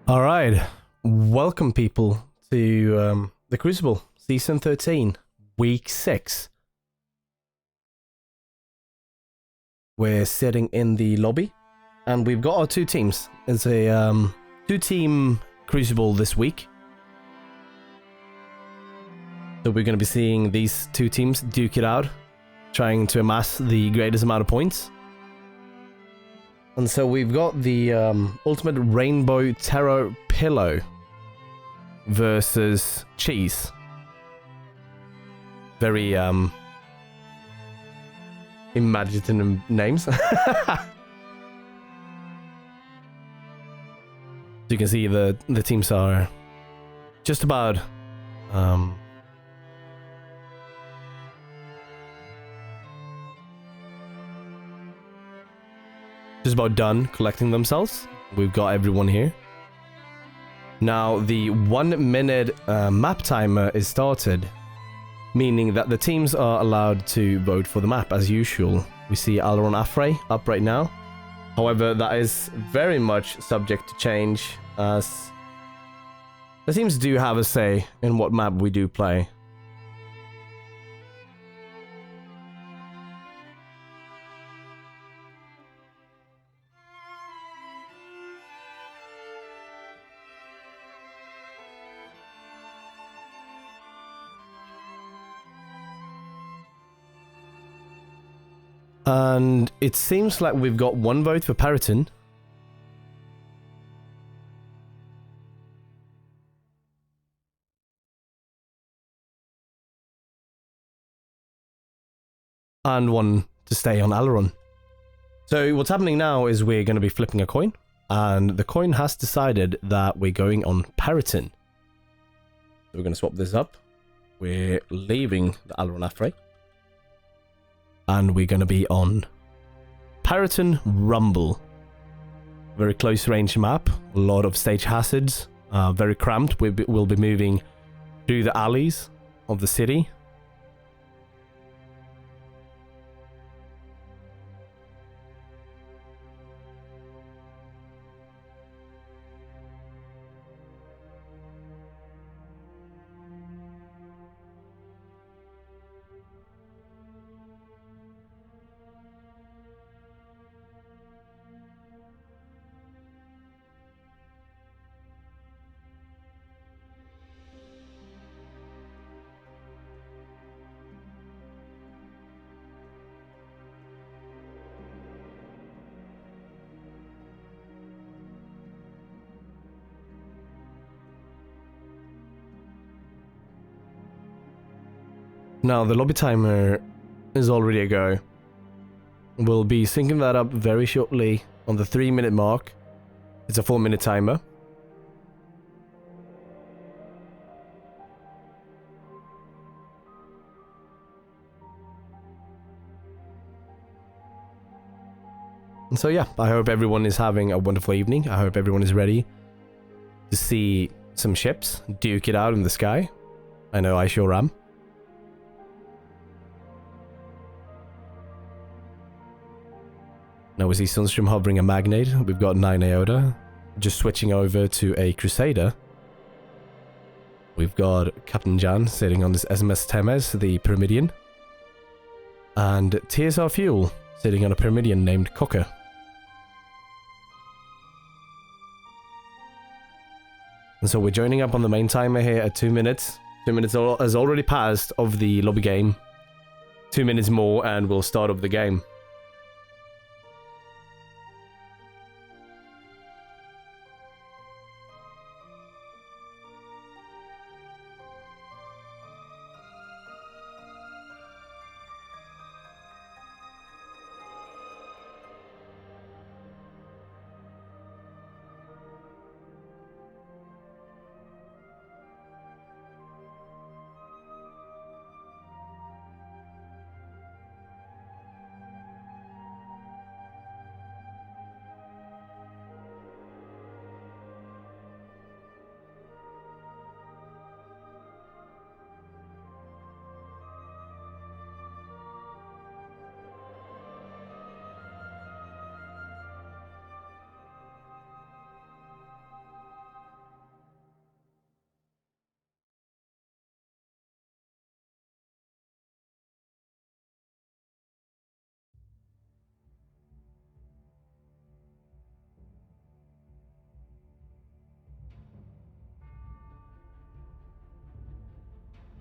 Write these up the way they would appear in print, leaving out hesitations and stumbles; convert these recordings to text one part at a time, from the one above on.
All right, welcome people to the Crucible Season 13, Week 6. We're sitting in the lobby, and we've got our two teams. It's a two-team Crucible this week. So we're going to be seeing these two teams duke it out, trying to amass the greatest amount of points. And so we've got the Ultimate Rainbow Terror Pillow versus Cheese. Very imaginative names. You can see the teams are just about done collecting themselves. We've got everyone here. Now the 1 minute map timer is started, meaning that the teams are allowed to vote for the map as usual. We see Aileron Affray up right now. However, that is very much subject to change, as the teams do have a say in what map we do play. And it seems like we've got one vote for Periton. And one to stay on Aileron. So what's happening now is we're going to be flipping a coin. And the coin has decided that we're going on Periton. So we're going to swap this up. We're leaving the Aileron Affray. And we're going to be on Periton Rumble. Very close range map. A lot of stage hazards. Very cramped. We'll be moving through the alleys of the city. Now the lobby timer is already a go. We'll be syncing that up very shortly on the 3 minute mark. It's a 4 minute timer. And so yeah, I hope everyone is having a wonderful evening. I hope everyone is ready to see some ships duke it out in the sky. I know I sure am. Now we see Sunstream hovering a Magnate. We've got 9 Iota. Just switching over to a Crusader. We've got Captain Jan sitting on this SMS Temes, the Pyramidian. And TSR Fuel sitting on a Pyramidian named Cocker. And so we're joining up on the main timer here at 2 minutes. 2 minutes has already passed of the lobby game. 2 minutes more and we'll start up the game.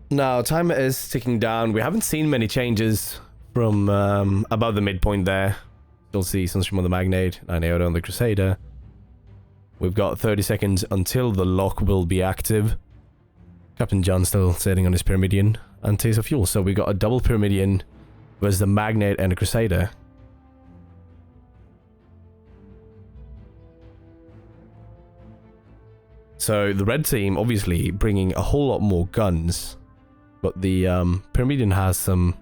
Now, timer is ticking down. We haven't seen many changes from above the midpoint there. You'll see Sunstream on the Magnate, 9 Iota on the Crusader. We've got 30 seconds until the lock will be active. Captain John still sitting on his Pyramidion and Taste of Fuel. So we've got a double Pyramidion versus the Magnate and a Crusader. So the red team obviously bringing a whole lot more guns. But the Pyramidion has some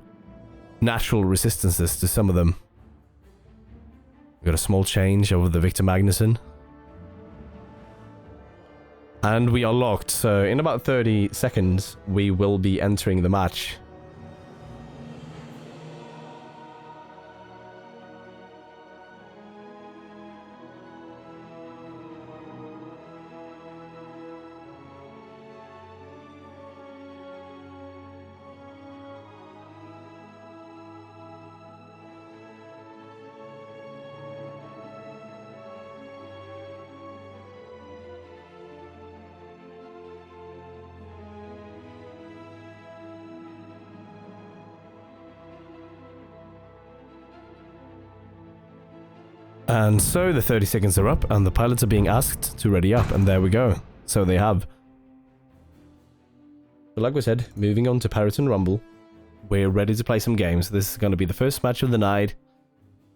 natural resistances to some of them. We've got a small change over the Victor Magnuson. And we are locked, so in about 30 seconds, we will be entering the match. And so the 30 seconds are up and the pilots are being asked to ready up, and there we go. So they have. But like we said, moving on to Periton Rumble. We're ready to play some games. This is going to be the first match of the night.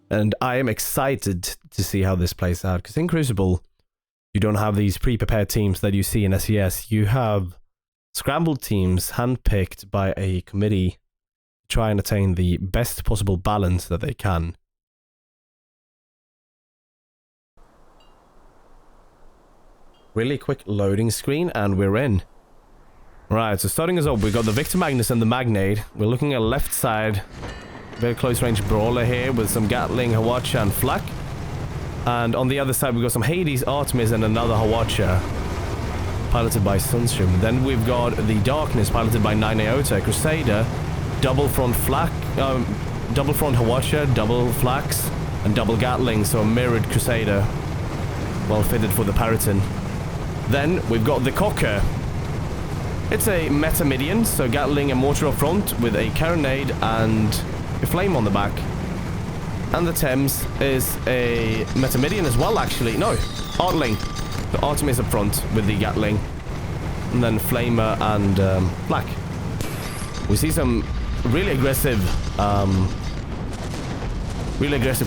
And I am excited to see how this plays out. Because in Crucible, you don't have these pre-prepared teams that you see in SES. You have scrambled teams handpicked by a committee to try and attain the best possible balance that they can. Really quick loading screen and we're in. Right, so starting us off, we've got the Victor Magnus and the Magnate. We're looking at left side. Very close range brawler here with some Gatling, Hawacha and Flak. And on the other side we've got some Hades, Artemis and another Hawacha. Piloted by Sunstream. Then we've got the Darkness piloted by 9 Iota, Crusader, double front Flak, double front Hawacha, double Flax, and double Gatling, so a mirrored Crusader. Well fitted for the Periton. Then we've got the Cocker. It's a Metamidian, so Gatling and Mortar up front with a Carronade and a Flame on the back. And the Thames is a Metamidian as well, actually. No, Artling. The Artemis up front with the Gatling. And then Flamer and Black. We see some really aggressive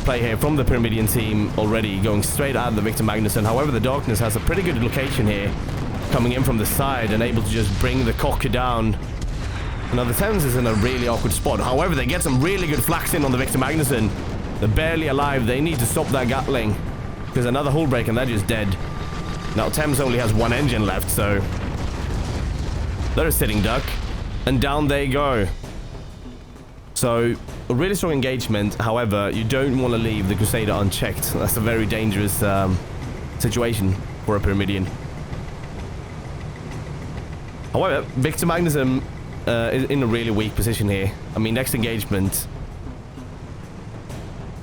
play here from the Pyramidian team already, going straight at the Victor Magnuson. However, the Darkness has a pretty good location here, coming in from the side and able to just bring the Cocker down. Now the Thames is in a really awkward spot. However, they get some really good flaks in on the Victor Magnuson. They're barely alive. They need to stop that Gatling. There's another hull break and they're just dead. Now Thames only has one engine left, so they're a sitting duck. And down they go. So, a really strong engagement. However, you don't want to leave the Crusader unchecked. That's a very dangerous situation for a Pyramidian. However, Victor Magnuson is in a really weak position here. I mean, next engagement,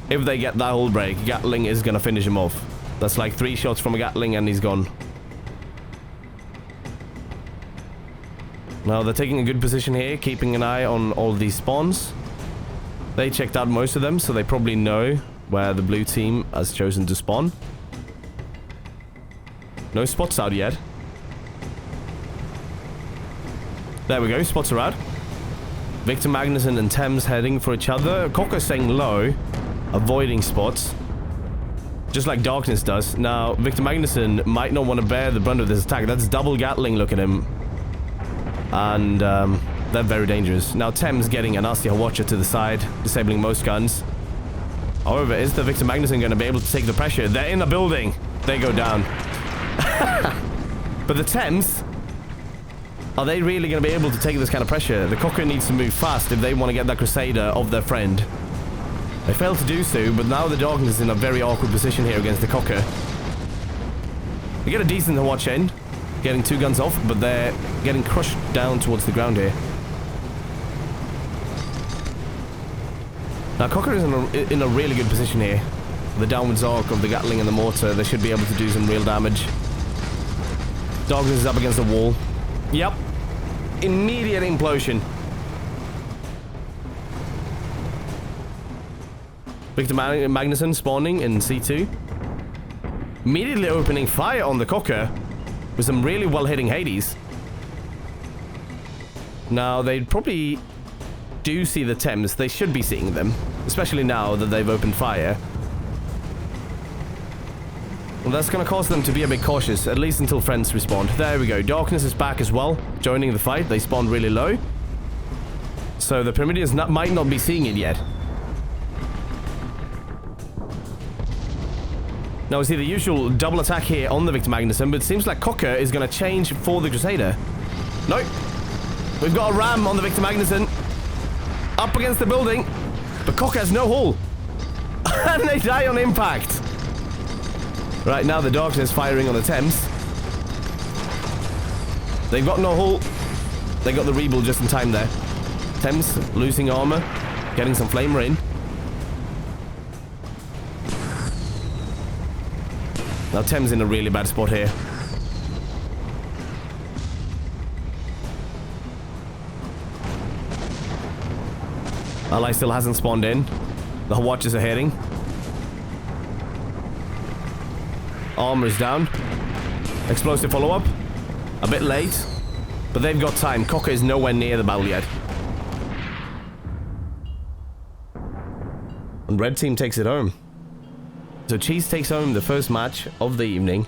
if they get that hull break, Gatling is going to finish him off. That's like 3 shots from a Gatling and he's gone. Now, they're taking a good position here, keeping an eye on all these spawns. They checked out most of them, so they probably know where the blue team has chosen to spawn. No spots out yet. There we go, spots are out. Victor Magnuson and Thames heading for each other. Cocker staying low, avoiding spots. Just like Darkness does. Now, Victor Magnuson might not want to bear the brunt of this attack. That's double Gatling, look at him. And, they're very dangerous. Now Thames getting a nasty Hawacha to the side, disabling most guns. However, is the Victor Magnuson going to be able to take the pressure? They're in a building. They go down. But the Thames, are they really going to be able to take this kind of pressure? The Cocker needs to move fast if they want to get that Crusader of their friend. They failed to do so, but now the Darkness is in a very awkward position here against the Cocker. They get a decent Hawacha in, getting 2 guns off, but they're getting crushed down towards the ground here. Now, Cocker is in a really good position here. The downwards arc of the Gatling and the Mortar, they should be able to do some real damage. Darkness is up against the wall. Yep. Immediate implosion. Victor Magnuson spawning in C2. Immediately opening fire on the Cocker with some really well-hitting Hades. Now, they probably do see the Thames. They should be seeing them, especially now that they've opened fire. Well, that's going to cause them to be a bit cautious, at least until friends respond. There we go. Darkness is back as well, joining the fight. They spawned really low. So the Pyramidians might not be seeing it yet. Now we see the usual double attack here on the Victor Magnuson, but it seems like Cocker is going to change for the Crusader. Nope. We've got a ram on the Victor Magnuson. Up against the building. But Cocker has no hull. And they die on impact. Right, now the Darkness firing on the Thames. They've got no hull. They got the rebuild just in time there. Thames losing armor. Getting some flamer in. Now Thames in a really bad spot here. Ally still hasn't spawned in. The Watchers are heading. Armor's down. Explosive follow-up. A bit late. But they've got time. Cocker is nowhere near the battle yet. And red team takes it home. So Cheese takes home the first match of the evening.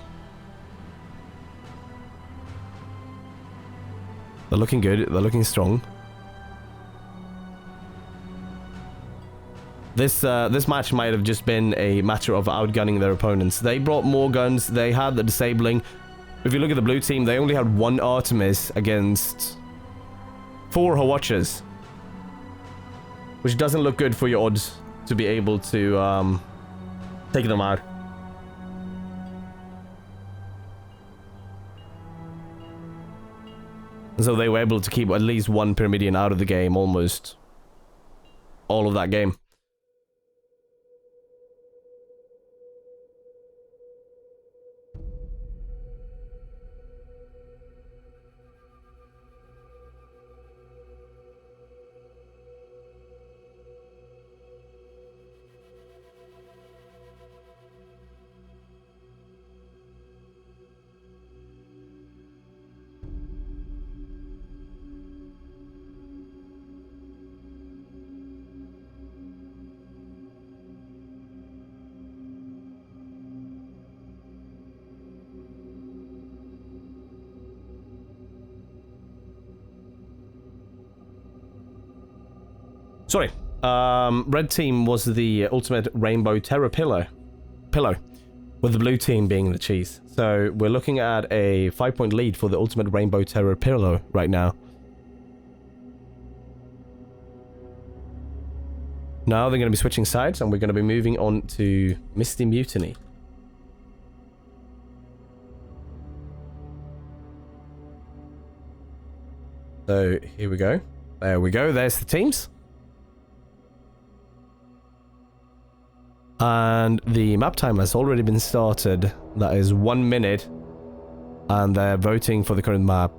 They're looking good. They're looking strong. This match might have just been a matter of outgunning their opponents. They brought more guns. They had the disabling. If you look at the blue team, they only had 1 Artemis against 4 Watchers, which doesn't look good for your odds to be able to take them out. So they were able to keep at least 1 Pyramidian out of the game almost all of that game. Sorry, red team was the ultimate rainbow terror pillow, with the blue team being the cheese. So we're looking at a 5-point lead for the ultimate rainbow terror pillow right now. Now they're going to be switching sides, and we're going to be moving on to Misty Mutiny. So here we go. There we go. There's the teams. And the map time has already been started. That is 1 minute. And they're voting for the current map.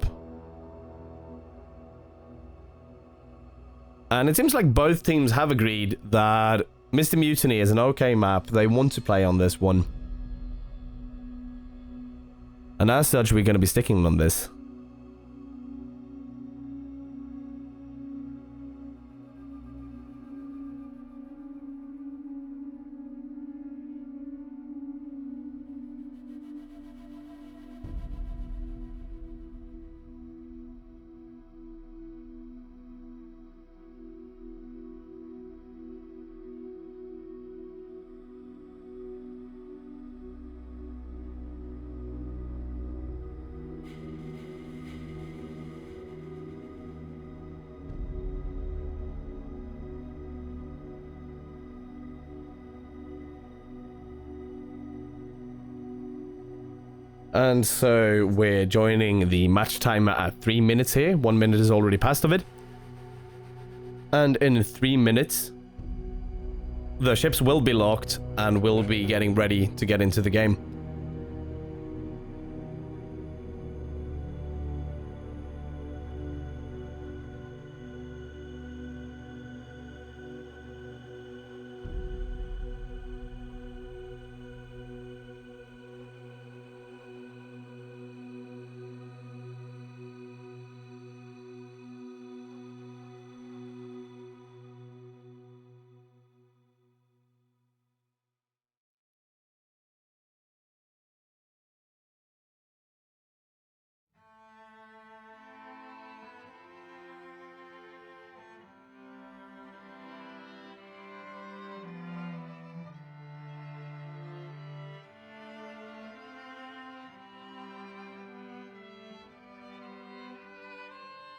And it seems like both teams have agreed that Mr. Mutiny is an okay map. They want to play on this one. And as such, we're going to be sticking on this. And so we're joining the match timer at 3 minutes here. 1 minute is already passed of it. And in 3 minutes, the ships will be locked and will be getting ready to get into the game.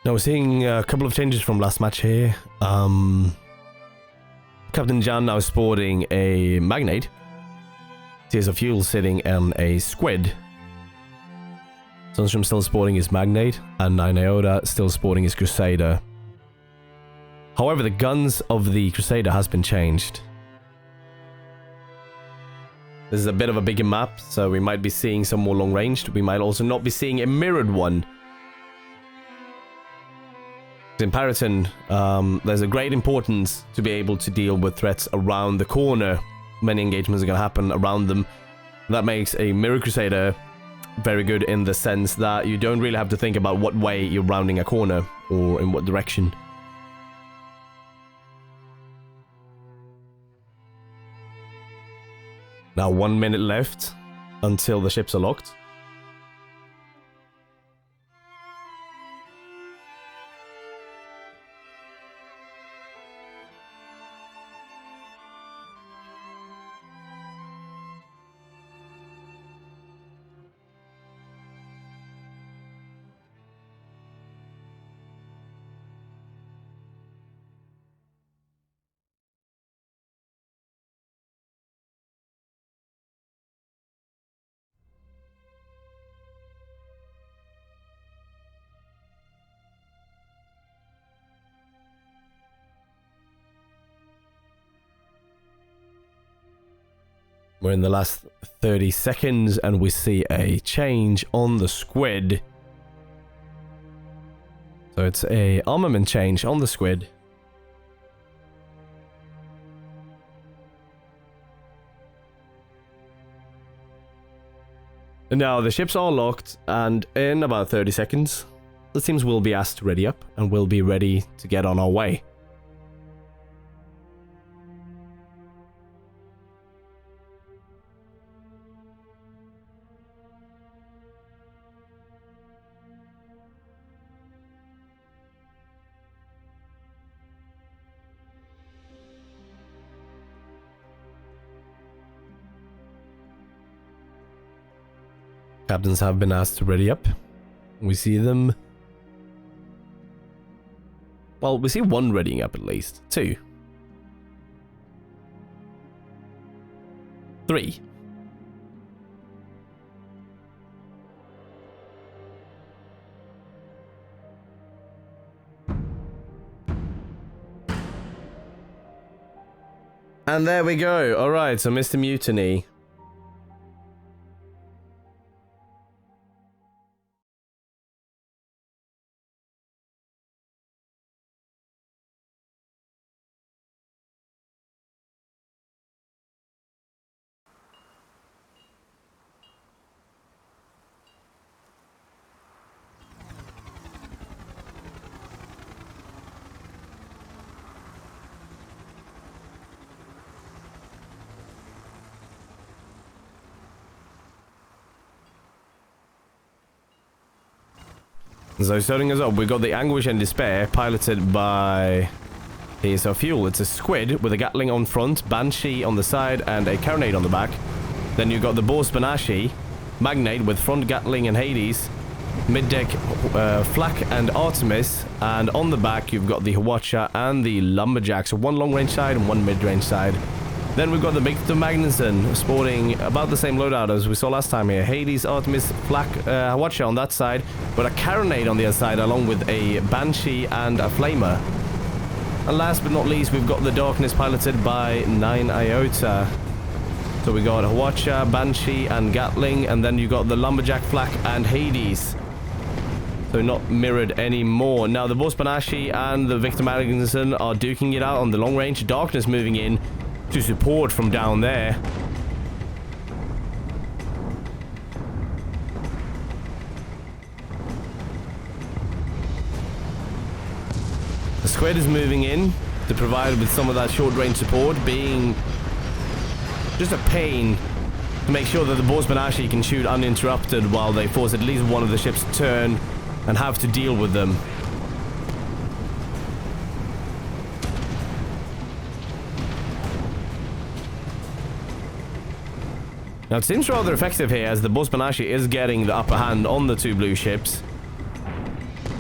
Now we're seeing a couple of changes from last match here. Captain Jan now sporting a Magnate. Tears of Fuel sitting on a Squid. Sunstrom still sporting his Magnate, and 9 Iota still sporting his Crusader. However, the guns of the Crusader has been changed. This is a bit of a bigger map, so we might be seeing some more long-ranged. We might also not be seeing a mirrored one. In Periton, there's a great importance to be able to deal with threats around the corner. Many engagements are going to happen around them. That makes a Mirror Crusader very good in the sense that you don't really have to think about what way you're rounding a corner or in what direction. Now 1 minute left until the ships are locked. We're in the last 30 seconds and we see a change on the Squid. So it's a armament change on the Squid. Now the ships are locked, and in about 30 seconds the teams will be asked to ready up and we'll be ready to get on our way. Captains have been asked to ready up. We see them. Well, we see one readying up at least. 2. 3. And there we go. Alright, so Mr. Mutiny. So starting us up, we've got the Anguish and Despair, piloted by Tears of Fuel. It's a Squid with a Gatling on front, Banshee on the side, and a Carronade on the back. Then you've got the Boar Spanashi, Magnate with front Gatling and Hades, mid-deck Flak and Artemis, and on the back you've got the Hwacha and the Lumberjack. So one long-range side and one mid-range side. Then we've got the Victor Magnuson sporting about the same loadout as we saw last time here. Hades, Artemis, Flak, Hwacha on that side, but a Carronade on the other side along with a Banshee and a Flamer. And last but not least, we've got the Darkness piloted by 9 Iota. So we got Hwacha, Banshee and Gatling, and then you got the Lumberjack, Flak and Hades. So not mirrored anymore. Now the Boar Spanashi and the Victor Magnuson are duking it out on the long range. Darkness moving in to support from down there. The Squid is moving in to provide with some of that short range support, being just a pain to make sure that the Boar Spanashi can shoot uninterrupted while they force at least one of the ships to turn and have to deal with them. Now it seems rather effective here as the Boar Spanashi is getting the upper hand on the 2 blue ships.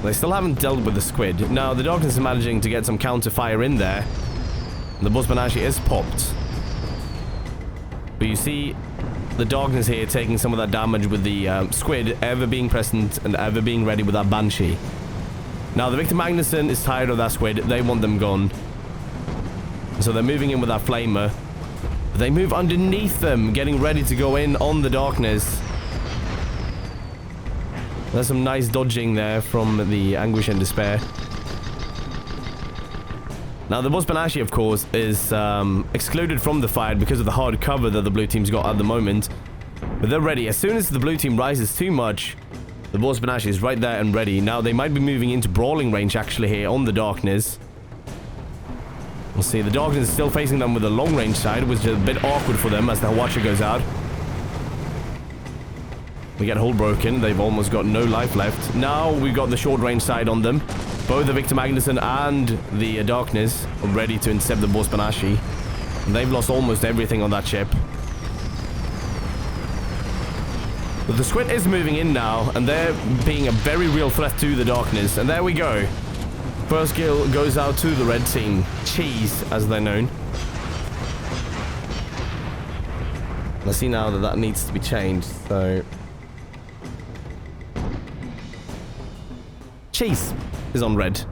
They still haven't dealt with the squid. Now, the darkness is managing to get some counter fire in there. The Bosbanashi is popped. But you see the darkness here taking some of that damage with the squid ever being present and ever being ready with that Banshee. Now, the Victor Magnuson is tired of that squid. They want them gone. So they're moving in with that flamer. They move underneath them, getting ready to go in on the darkness. There's some nice dodging there from the Anguish and Despair. Now, the Bosbanashi, of course, is excluded from the fight because of the hard cover that the blue team's got at the moment. But they're ready. As soon as the blue team rises too much, the Bosbanashi is right there and ready. Now, they might be moving into brawling range, actually, here on the darkness. We'll see. The darkness is still facing them with a long range side, which is a bit awkward for them as the Watcher goes out. We get hull broken. They've almost got no life left. Now we've got the short range side on them. Both the Victor Magnuson and the darkness are ready to intercept the Bosbanashi. They've lost almost everything on that ship. But the squid is moving in now, and they're being a very real threat to the darkness. And there we go. First kill goes out to the red team. Cheese, as they're known. I see now that that needs to be changed, so... Cheese is on red.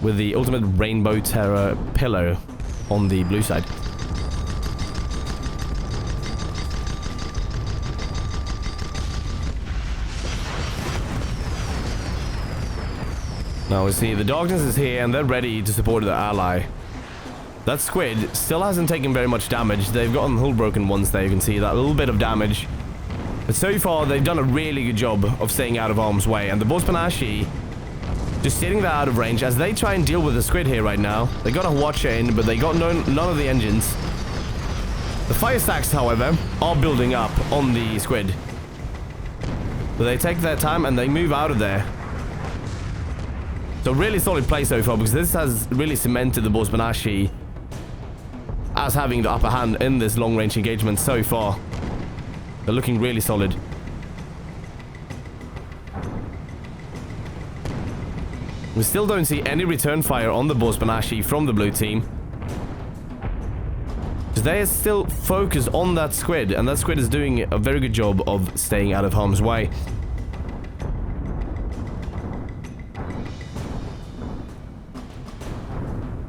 With the ultimate Rainbow Terror pillow on the blue side. Now we see the darkness is here and they're ready to support their ally. That squid still hasn't taken very much damage. They've gotten hull broken once there, you can see that little bit of damage. But so far they've done a really good job of staying out of harm's way, and the Bosbanashi just sitting there out of range as they try and deal with the squid here right now. They got a Watcher in, but they got none of the engines. The fire stacks, however, are building up on the squid. But they take their time and they move out of there. So really solid play so far, because this has really cemented the Bosbanashi as having the upper hand in this long-range engagement so far. They're looking really solid. We still don't see any return fire on the Bosbanashi from the blue team. They are still focused on that squid, and that squid is doing a very good job of staying out of harm's way.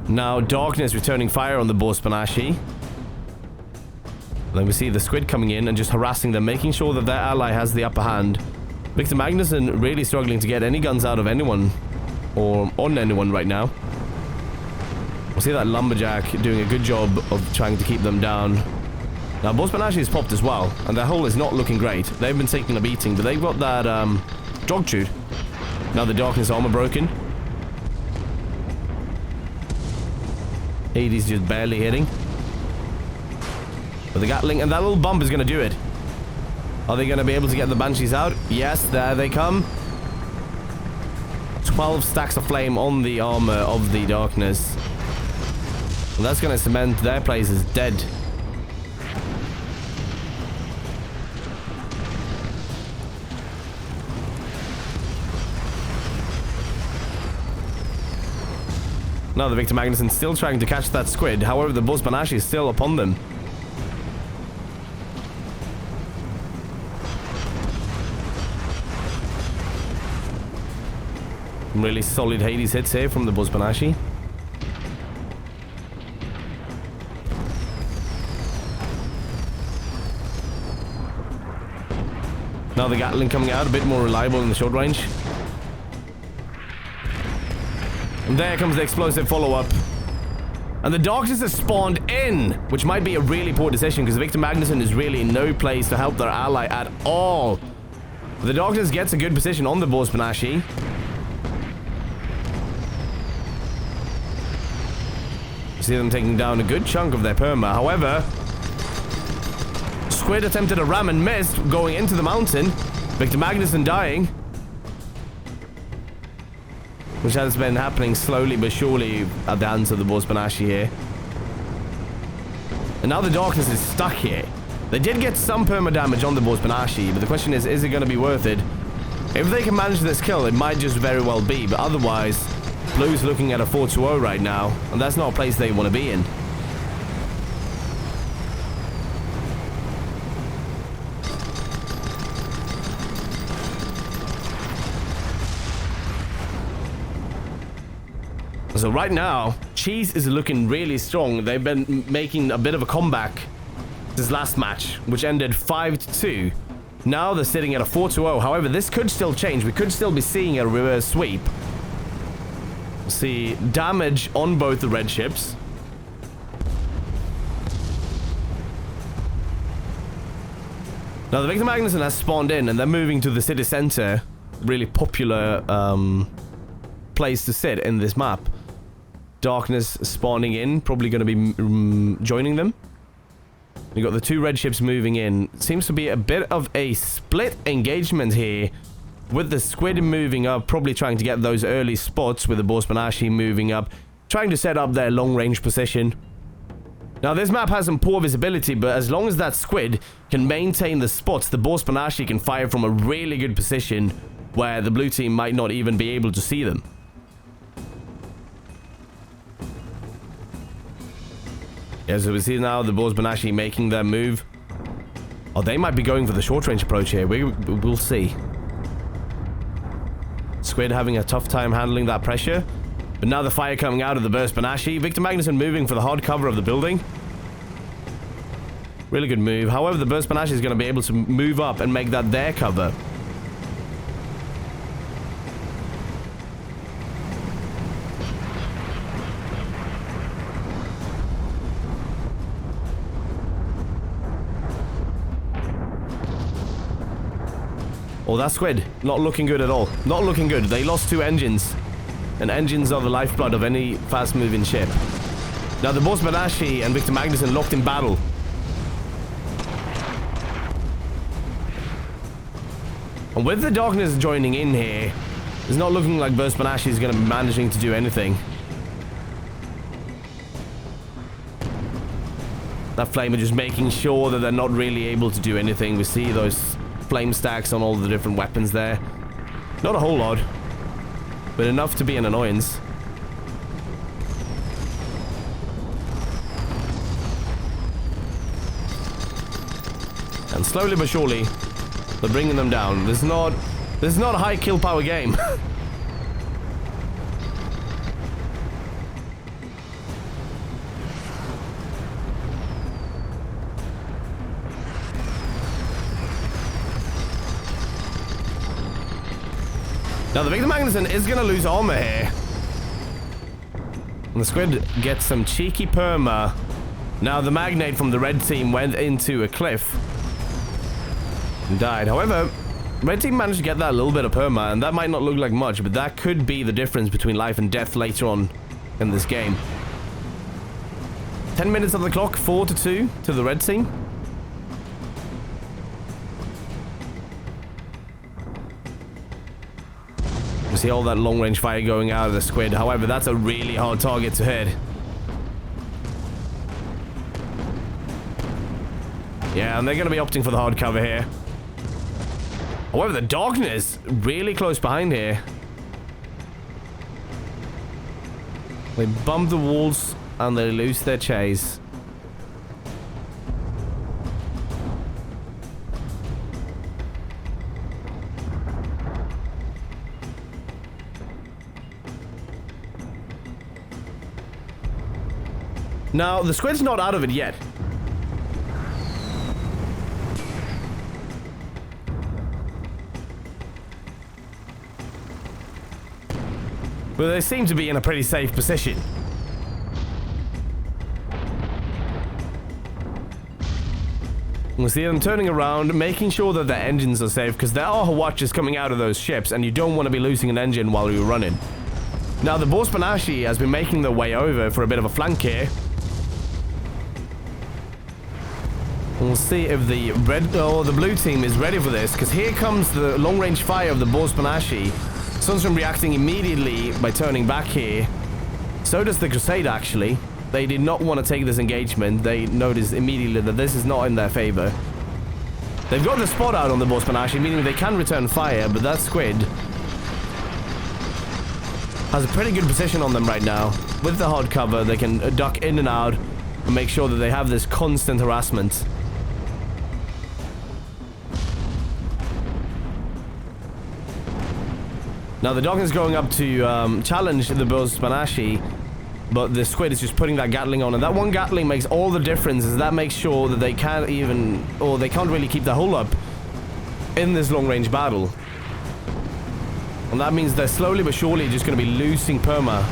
Now, darkness returning fire on the Bosbanashi. Then we see the squid coming in and just harassing them, making sure that their ally has the upper hand. Victor Magnuson really struggling to get any guns out of anyone, or on anyone right now. We'll see that Lumberjack doing a good job of trying to keep them down. Now, Bosbanashi is popped as well, and their hull is not looking great. They've been taking a beating, but they've got that dog chewed. Now the darkness armor broken. Hades just barely hitting. But the Gatling, and that little bump is going to do it. Are they going to be able to get the Banshees out? Yes, there they come. 12 stacks of flame on the armor of the darkness. And that's going to cement their place as dead. Now the Victor Magnuson still trying to catch that squid. However, the Bosbanashi is still upon them. Really solid Hades hits here from the Bosbanashi. Now the Gatling coming out, a bit more reliable in the short range. And there comes the explosive follow-up. And the darkness has spawned in, which might be a really poor decision because Victor Magnuson is really in no place to help their ally at all. The darkness gets a good position on the Bosbanashi. See them taking down a good chunk of their perma. However, Squid attempted a ram and missed, going into the mountain. Victor Magnuson dying. which has been happening slowly but surely at the hands of the Borsbanashi here. And now the Darkness is stuck here. They did get some perma damage on the Borsbanashi, but the question is it going to be worth it? If they can manage this kill, it might just very well be, but otherwise, Blue's looking at a 4-0 right now, and that's not a place they want to be in. So right now, Cheese is looking really strong. They've been making a bit of a comeback this last match, which ended 5-2. Now they're sitting at a 4-0. However, this could still change. We could still be seeing a reverse sweep. We'll see damage on both the red ships. Now the Victor Magnuson has spawned in and they're moving to the city center. Really popular place to sit in this map. Darkness spawning in, probably going to be joining them. You got the two red ships moving in. Seems to be a bit of a split engagement here, with the Squid moving up, probably trying to get those early spots, with the Borsbanashi moving up, trying to set up their long-range position. Now this map has some poor visibility, but as long as that Squid can maintain the spots, the Borsbanashi can fire from a really good position where the blue team might not even be able to see them. Yeah, so we see now the Borsbanashi making their move. Oh, they might be going for the short-range approach here. We'll see. Squid having a tough time handling that pressure. But now the fire coming out of the Borsbanashi. Victor Magnuson moving for the hard cover of the building. Really good move. However, the Borsbanashi is going to be able to move up and make that their cover. Oh, that Squid, not looking good at all. Not looking good. They lost 2 engines. And engines are the lifeblood of any fast-moving ship. Now, the Borsbanashi and Victor Magnuson locked in battle. And with the Darkness joining in here, it's not looking like Borsbanashi is going to be managing to do anything. That Flamer just making sure that they're not really able to do anything. We see those flame stacks on all the different weapons there. Not a whole lot, but enough to be an annoyance. And slowly but surely, they're bringing them down. This is not a high kill power game. Now the Victor Magnuson is going to lose armor here. And the Squid gets some cheeky perma. Now the Magnate from the red team went into a cliff and died. However, red team managed to get that little bit of perma, and that might not look like much, but that could be the difference between life and death later on in this game. 10 minutes on the clock, 4-2 to the red team. You see all that long-range fire going out of the Squid. However, that's a really hard target to hit. Yeah, and they're going to be opting for the hard cover here. However, the Darkness really close behind here. They bump the walls and they lose their chase. Now, the Squid's not out of it yet. But they seem to be in a pretty safe position. We'll see them turning around, making sure that their engines are safe, because there are watches coming out of those ships, and you don't want to be losing an engine while you're running. Now, the Borsbanashi has been making their way over for a bit of a flank here. We'll see if the red or the blue team is ready for this, because here comes the long-range fire of the Borsbanashi. Sunstrom reacting immediately by turning back here. So does the Crusade, actually. They did not want to take this engagement. They noticed immediately that this is not in their favor. They've got the spot out on the Boss Banashee, meaning they can return fire, but that squid has a pretty good position on them right now. With the hard cover, they can duck in and out and make sure that they have this constant harassment. Now the Darkness going up to challenge the Boss Banashee, but the squid is just putting that Gatling on, and that one Gatling makes all the difference, as that makes sure that they can't even, or they can't really keep the hold up in this long-range battle. And that means they're slowly but surely just going to be losing perma.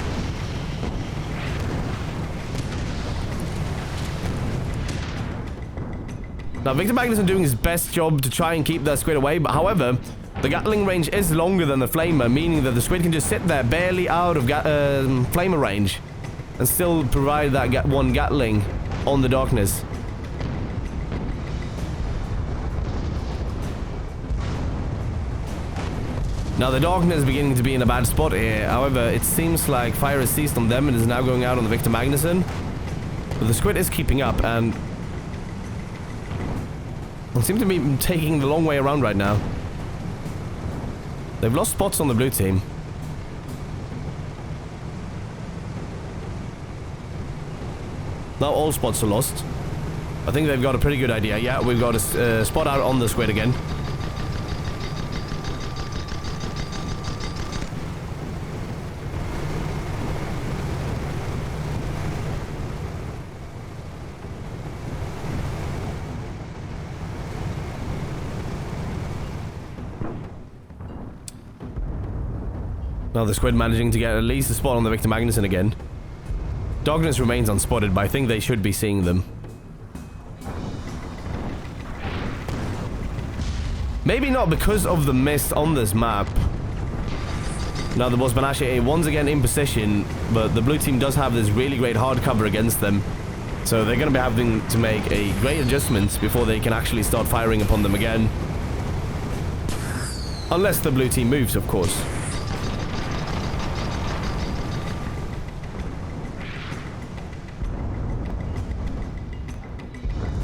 Now Victor Magnuson doing his best job to try and keep that squid away, but however, the Gatling range is longer than the Flamer, meaning that the squid can just sit there barely out of Flamer range and still provide that one Gatling on the Darkness. Now the Darkness is beginning to be in a bad spot here. However, it seems like fire has ceased on them and is now going out on the Victor Magnuson. But the squid is keeping up and seem to be taking the long way around right now. They've lost spots on the blue team. Now all spots are lost. I think they've got a pretty good idea. Yeah, we've got a spot out on the squid again. Now the squid managing to get at least a spot on the Victor Magnuson again. Darkness remains unspotted, but I think they should be seeing them. Maybe not because of the mist on this map. Now the Boss Banashee once again in position, but the blue team does have this really great hard cover against them. So they're going to be having to make a great adjustment before they can actually start firing upon them again. Unless the blue team moves, of course.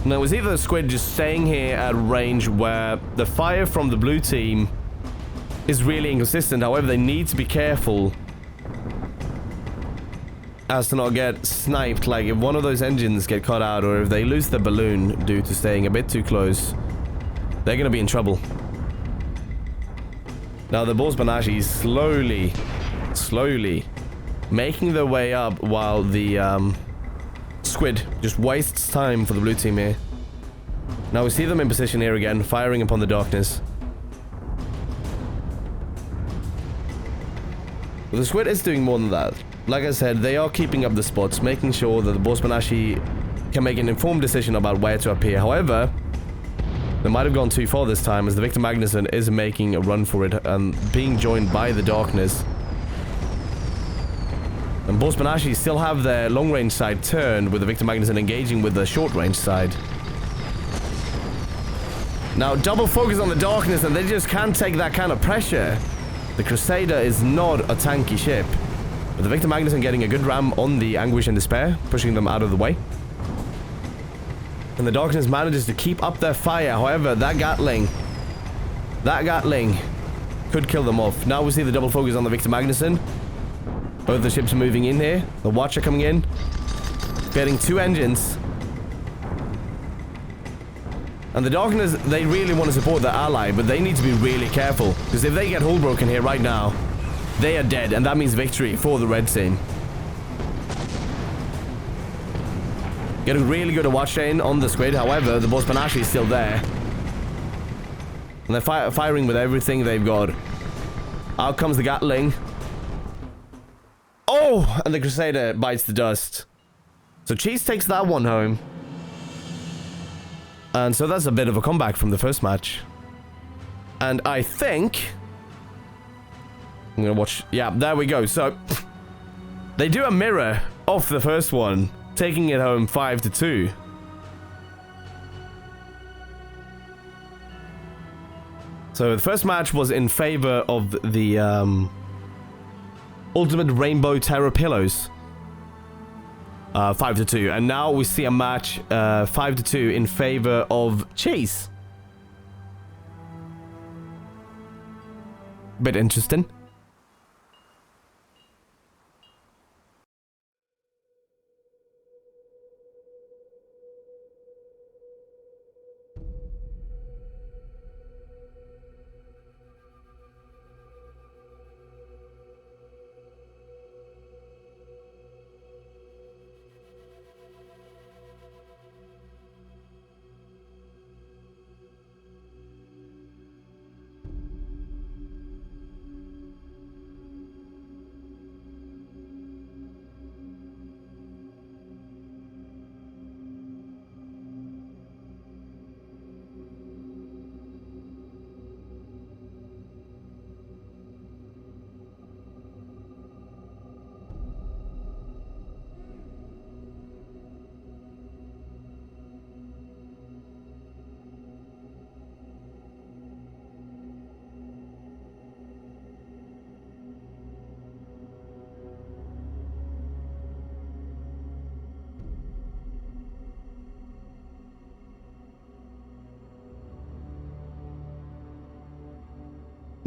Now, is either the squid just staying here at range where the fire from the blue team is really inconsistent. However, they need to be careful as to not get sniped. Like, if one of those engines get cut out, or if they lose the balloon due to staying a bit too close, they're going to be in trouble. Now, the Boss Banashee is slowly making their way up while the squid just wastes time for the blue team here. Now we see them in position here again, firing upon the Darkness. But the squid is doing more than that. Like I said, they are keeping up the spots, making sure that the Boss Banashee can make an informed decision about where to appear. However, they might have gone too far this time, as the Victor Magnuson is making a run for it and being joined by the Darkness. And Boss Banashee still have their long-range side turned, with the Victor Magnuson engaging with the short-range side. Now, double focus on the Darkness, and they just can't take that kind of pressure. The Crusader is not a tanky ship. But the Victor Magnuson getting a good ram on the Anguish and Despair, pushing them out of the way. And the Darkness manages to keep up their fire. However, that Gatling could kill them off. Now we see the double focus on the Victor Magnuson. Both the ships are moving in here. The Watcher coming in. Getting two engines. And the Darkness, they really want to support their ally, but they need to be really careful. Because if they get hull broken here right now, they are dead. And that means victory for the red team. Getting really good at Watcher in on the squid. However, the Boss Banashee is still there. And they're firing with everything they've got. Out comes the Gatling. Oh! And the Crusader bites the dust. So Cheese takes that one home. And so that's a bit of a comeback from the first match. And I think... I'm gonna watch... Yeah, there we go. So, they do a mirror off the first one, taking it home 5-2. So the first match was in favor of the Ultimate Rainbow Terror Pillows. 5-2. And now we see a match 5-2 in favor of Chase. Bit interesting.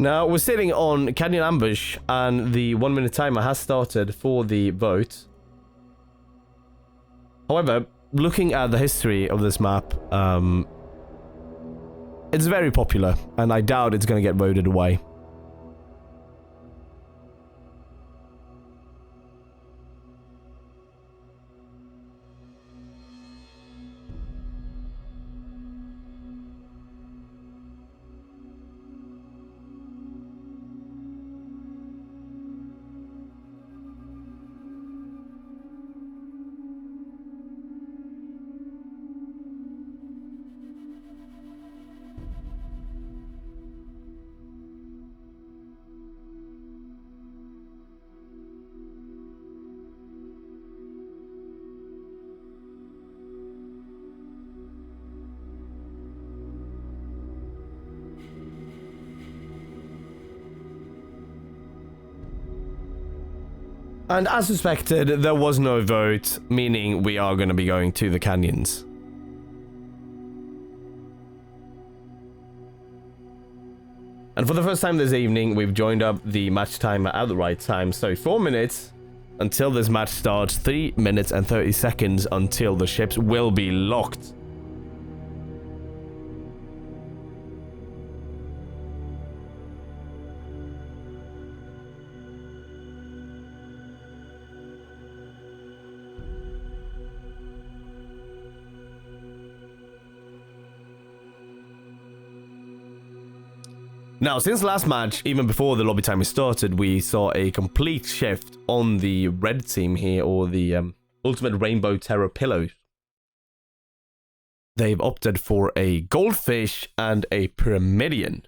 Now, we're sitting on Canyon Ambush, and the 1 minute timer has started for the vote. However, looking at the history of this map, it's very popular, and I doubt it's going to get voted away. And as suspected, there was no vote, meaning we are going to be going to the canyons. And for the first time this evening, we've joined up the match timer at the right time. So 4 minutes until this match starts, 3 minutes and 30 seconds until the ships will be locked. Now, since last match, even before the lobby timer started, we saw a complete shift on the red team here, or the Ultimate Rainbow Terror Pillows. They've opted for a Goldfish and a Pyramidion.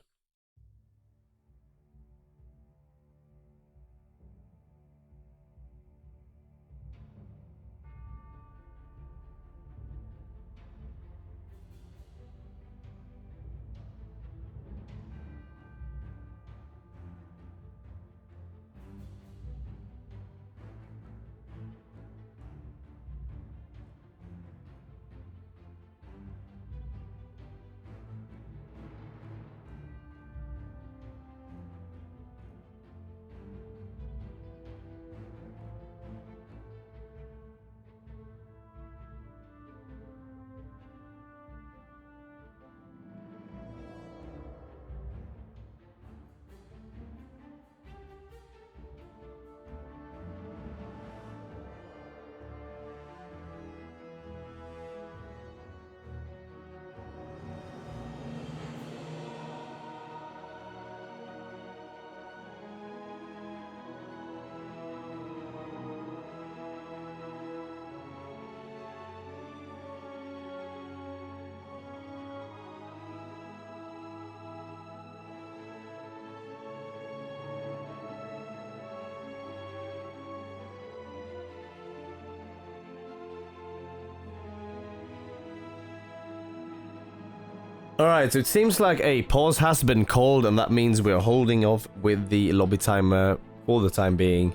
Alright, so it seems like a pause has been called, and that means we're holding off with the lobby timer for the time being.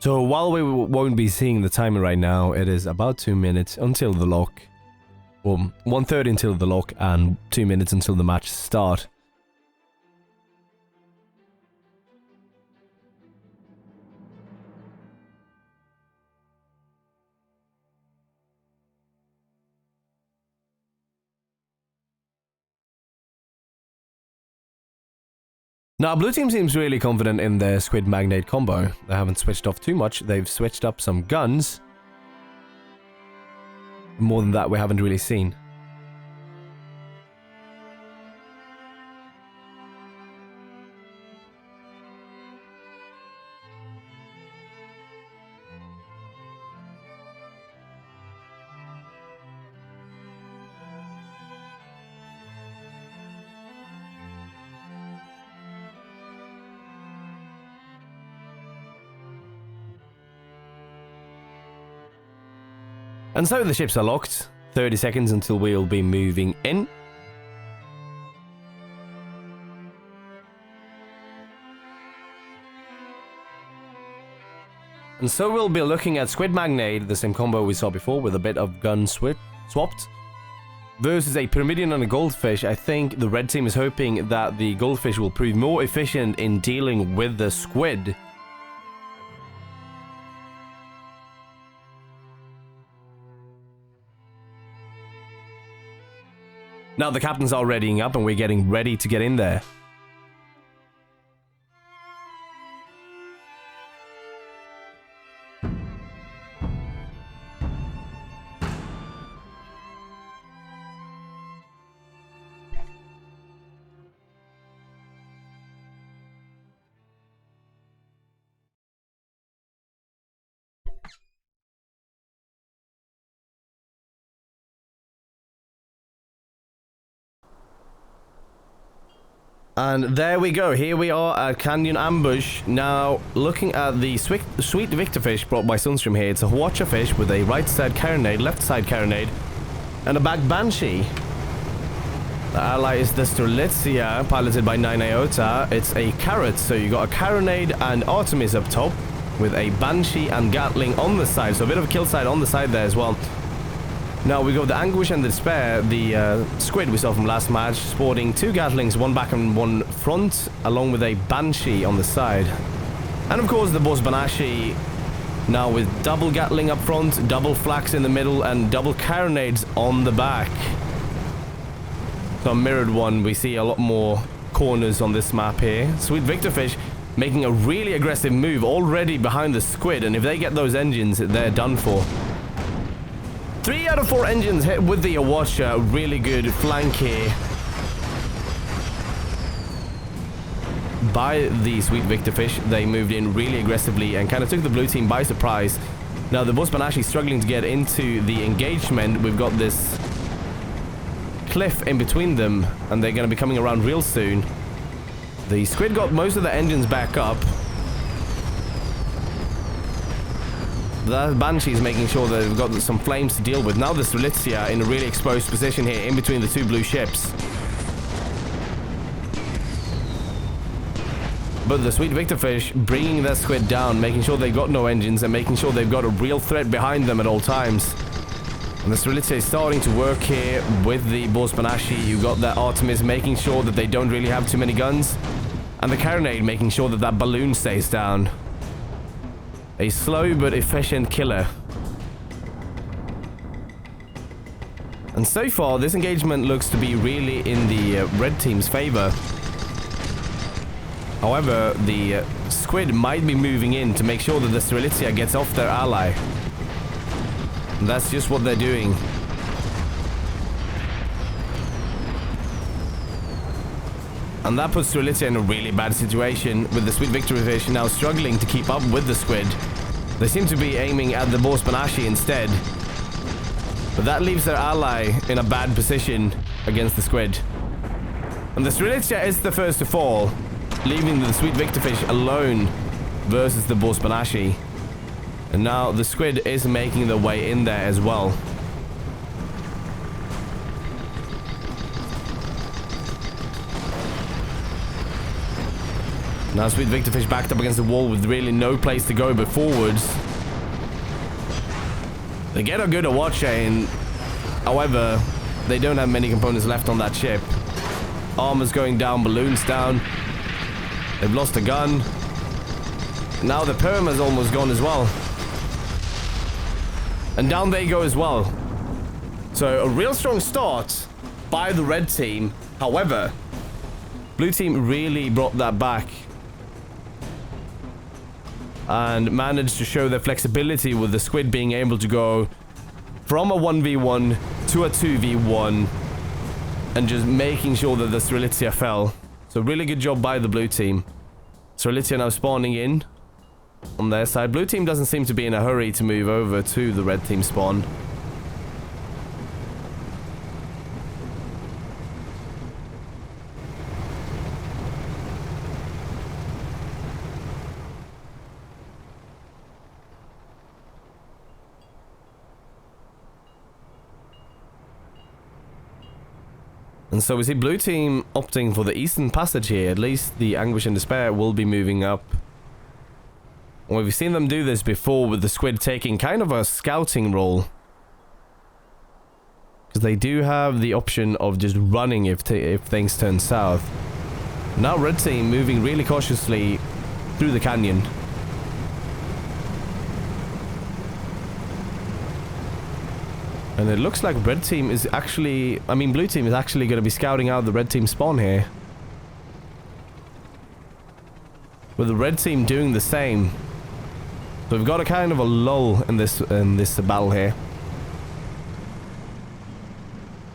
So while we won't be seeing the timer right now, it is about 2 minutes until the lock. Well, 1:30 until the lock and 2 minutes until the match start. Now, blue team seems really confident in their Squid Magnate combo. They haven't switched off too much. They've switched up some guns. More than that, we haven't really seen. And so the ships are locked. 30 seconds until we'll be moving in. And so we'll be looking at Squid Magnate, the same combo we saw before with a bit of gun swapped. Versus a Pyramidion and a Goldfish. I think the red team is hoping that the Goldfish will prove more efficient in dealing with the Squid. Now the captains are readying up and we're getting ready to get in there. And there we go, here we are at Canyon Ambush. Now, looking at the sweet Victor fish brought by Sunstream here, it's a Watcher fish with a right side carronade, left side carronade, and a back Banshee. The ally is the Strelitzia, piloted by 9 Iota. It's a carrot, so you got a carronade and Artemis up top, with a Banshee and Gatling on the side, so a bit of a kill side on the side there as well. Now we got the Anguish and the Despair, the Squid we saw from last match, sporting 2 Gatlings, 1 back and 1 front, along with a Banshee on the side. And of course the Boss Banshee, now with double Gatling up front, double Flax in the middle, and double Carronades on the back. So a mirrored one, we see a lot more corners on this map here. Sweet Victorfish making a really aggressive move already behind the Squid, and if they get those engines, they're done for. 3 out of 4 engines hit with the Watcher. Really good flank here by the Sweet Victorfish. They moved in really aggressively and kind of took the blue team by surprise. Now the Boss Banshee struggling to get into the engagement. We've got this cliff in between them, and they're going to be coming around real soon. The Squid got most of the engines back up. The Banshee's making sure that they've got some flames to deal with. Now the Strelitzia in a really exposed position here in between the 2 blue ships. But the Sweet Victorfish bringing their Squid down, making sure they've got no engines and making sure they've got a real threat behind them at all times. And the Strelitzia is starting to work here with the Boss Banshee. You got that Artemis making sure that they don't really have too many guns. And the Carronade making sure that that balloon stays down. A slow but efficient killer. And so far, this engagement looks to be really in the red team's favor. However, the squid might be moving in to make sure that the Strelitzia gets off their ally. And that's just what they're doing. And that puts Strelitzia in a really bad situation, with the Sweet Victory Fish now struggling to keep up with the squid. They seem to be aiming at the boar Spanashi instead. But that leaves their ally in a bad position against the squid. And the Strelitzia is the first to fall, leaving the Sweet Victor Fish alone versus the boar Spanashi. And now the squid is making their way in there as well. Now Sweet Victor Fish backed up against the wall with really no place to go but forwards. They get a good watch in. However, they don't have many components left on that ship. Armor's going down, balloons down. They've lost a gun. Now the perma's almost gone as well. And down they go as well. So a real strong start by the red team. However, blue team really brought that back and managed to show their flexibility, with the squid being able to go from a 1v1 to a 2v1 and just making sure that the Strelitzia fell. So really good job by the blue team. Strelitzia now spawning in on their side. Blue team doesn't seem to be in a hurry to move over to the red team spawn. And so we see blue team opting for the eastern passage here. At least the Anguish and Despair will be moving up. Well, we've seen them do this before, with the squid taking kind of a scouting role. Because they do have the option of just running if things turn south. Now red team moving really cautiously through the canyon. And it looks like red team is actually... I mean, blue team is actually going to be scouting out the red team spawn here. With the red team doing the same. So we've got a kind of a lull in this battle here.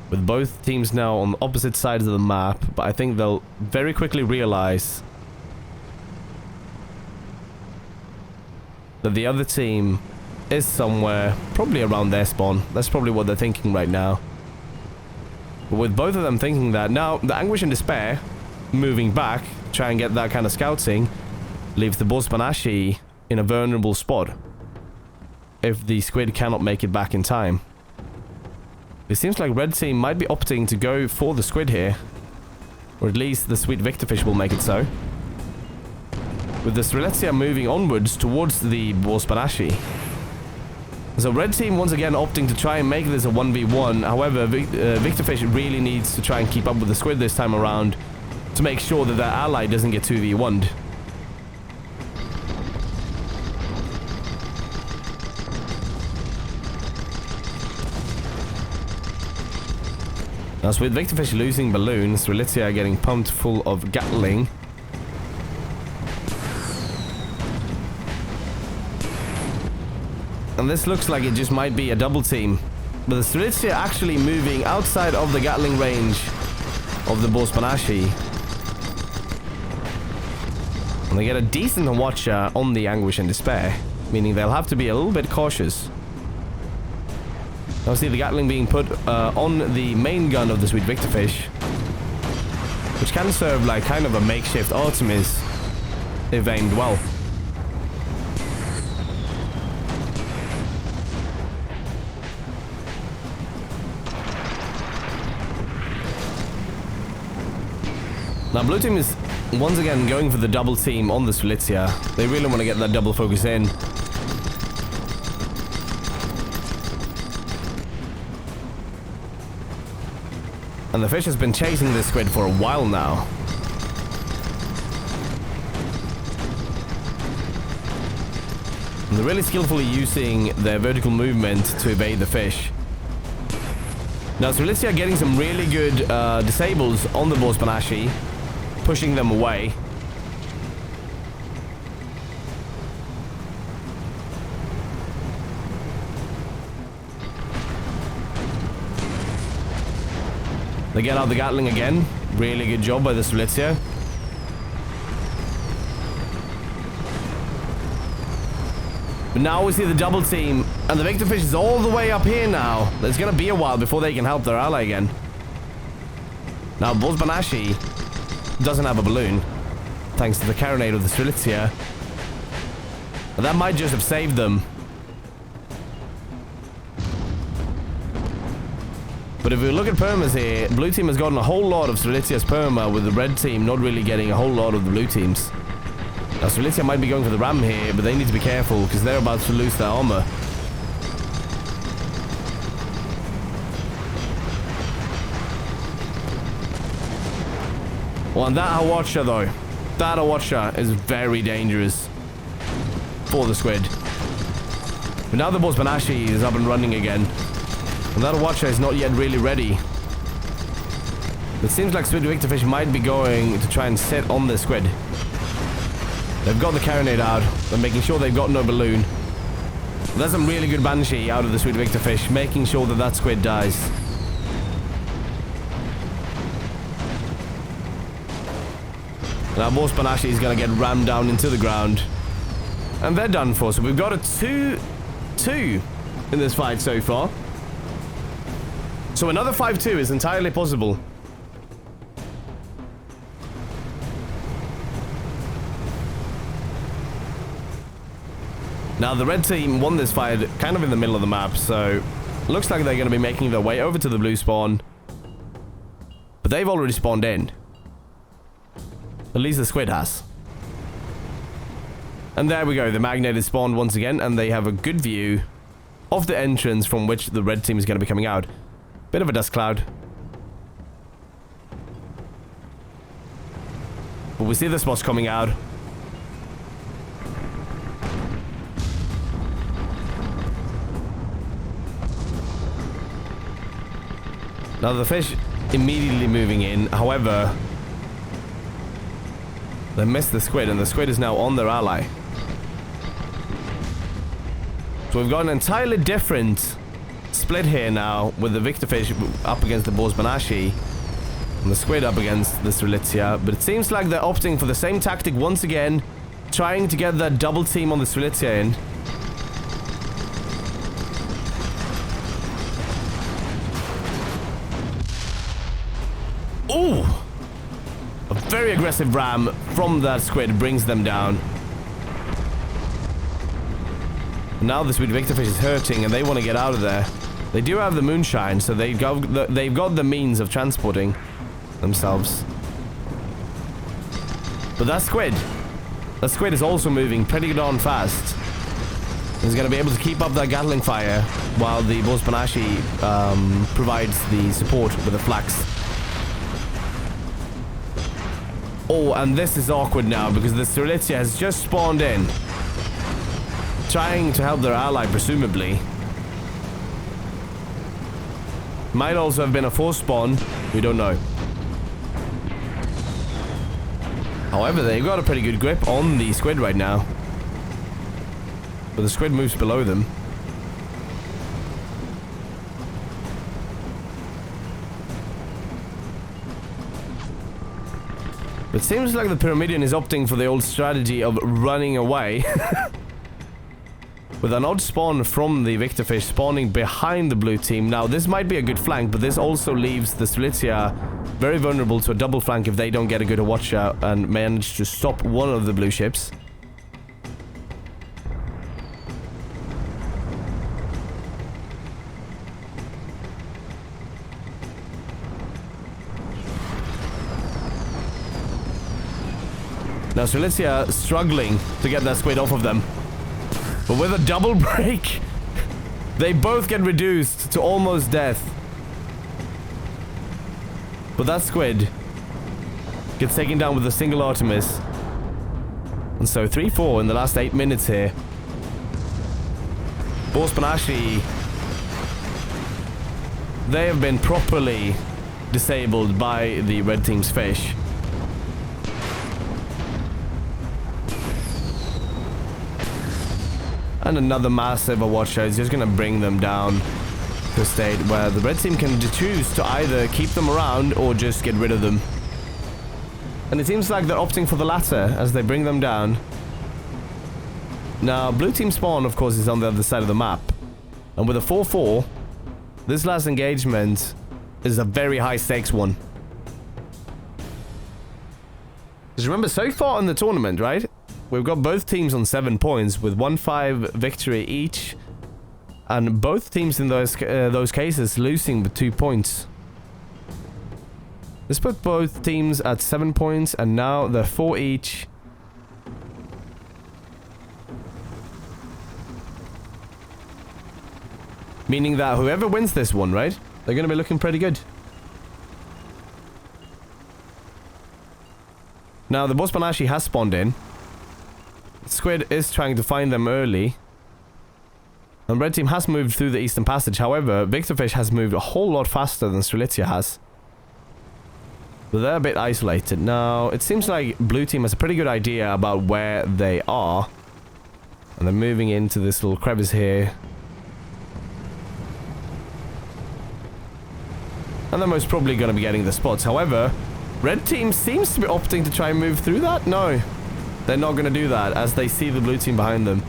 With both teams now on the opposite sides of the map. But I think they'll very quickly realize that the other team is somewhere probably around their spawn. That's probably what they're thinking right now. But with both of them thinking that, now the Anguish and Despair moving back, try and get that kind of scouting, leaves the boar Spanashi in a vulnerable spot if the squid cannot make it back in time. It seems like red team might be opting to go for the squid here, or at least the Sweet Victor Fish will make it so, with the Strelitzia moving onwards towards the boar Spanashi. So red team once again opting to try and make this a 1v1. However, Victor Fish really needs to try and keep up with the squid this time around to make sure that their ally doesn't get 2v1'd. Now, so with Victor Fish losing balloons, Strelitzia getting pumped full of Gatling. And this looks like it just might be a double team. But the Strelitzia actually moving outside of the Gatling range of the boar Spanashi. And they get a decent watcher on the Anguish and Despair, meaning they'll have to be a little bit cautious. Now see the Gatling being put on the main gun of the Sweet Victor Fish, which can serve like kind of a makeshift Artemis if aimed well. Now blue team is once again going for the double team on the Strelitzia. They really want to get that double focus in. And the fish has been chasing this squid for a while now. And they're really skillfully using their vertical movement to evade the fish. Now Strelitzia getting some really good disables on the boar Spanashi, pushing them away. They get out the Gatling again. Really good job by the Strelitzia. But now we see the double team, and the Victorfish is all the way up here now. It's going to be a while before they can help their ally again. Now, Bozbanashi doesn't have a balloon, thanks to the carronade of the Strelitzia. But that might just have saved them. But if we look at permas here, blue team has gotten a whole lot of Strelitzia's perma, with the red team not really getting a whole lot of the blue teams. Now Strelitzia might be going for the ram here, but they need to be careful because they're about to lose their armor. Well, and that Hawacha though, that Hawacha is very dangerous for the squid. But now the Bozbanashi is up and running again. And that Hawacha is not yet really ready. It seems like Squid Victorfish might be going to try and sit on the squid. They've got the carronade out. They're making sure they've got no balloon. That's some really good Banshee out of the Squid Victorfish, making sure that that squid dies. Now Bozbanashi is going to get rammed down into the ground. And they're done for. So we've got a 2-2 in this fight so far. So another 5-2 is entirely possible. Now the red team won this fight kind of in the middle of the map, so looks like they're going to be making their way over to the blue spawn. But they've already spawned in. At least the squid has. And there we go, the magnet is spawned once again, and they have a good view of the entrance from which the red team is going to be coming out. Bit of a dust cloud. But we see the spots coming out. Now the fish immediately moving in. However, they missed the squid, and the squid is now on their ally. So we've got an entirely different split here now, with the Victorfish up against the Bozbanashi and the squid up against the Strelitzia. But it seems like they're opting for the same tactic once again, trying to get that double team on the Strelitzia in. Ooh! A very aggressive ram from that squid brings them down. Now the Squid Victorfish is hurting and they want to get out of there. They do have the moonshine, so they've got the means of transporting themselves. But that squid is also moving pretty darn fast. He's going to be able to keep up that Gatling fire while the Bozbanashi provides the support with the flax. Oh, and this is awkward now because the Strelitzia has just spawned in, trying to help their ally, presumably. Might also have been a forced spawn. We don't know. However, they've got a pretty good grip on the squid right now. But the squid moves below them. But it seems like the Pyramidion is opting for the old strategy of running away. With an odd spawn from the Victorfish spawning behind the blue team. Now, this might be a good flank, but this also leaves the Strelitzia very vulnerable to a double flank if they don't get a good watch out and manage to stop one of the blue ships. Now, Strelitzia struggling to get that squid off of them. But with a double break, they both get reduced to almost death. But that squid gets taken down with a single Artemis. And so 3-4 in the last 8 minutes here. Bozbanashi, they have been properly disabled by the red team's fish. And another massive watcher is just going to bring them down. to a state where the red team can choose to either keep them around or just get rid of them. And it seems like they're opting for the latter as they bring them down. Now, blue team spawn, of course, is on the other side of the map. And with a 4-4, this last engagement is a very high stakes one. Because remember, so far in the tournament, right? We've got both teams on 7 points with 1-5 victory each. And both teams in those cases losing with 2 points. This put both teams at 7 points and now they're 4 each. Meaning that whoever wins this one, right? They're going to be looking pretty good. Now, the boss Banashi has spawned in. Squid is trying to find them early. And red team has moved through the eastern passage. However, Victorfish has moved a whole lot faster than Strelitzia has. But they're a bit isolated. Now, it seems like blue team has a pretty good idea about where they are. And they're moving into this little crevice here. And they're most probably going to be getting the spots. However, red team seems to be opting to try and move through that. No, they're not going to do that as they see the blue team behind them.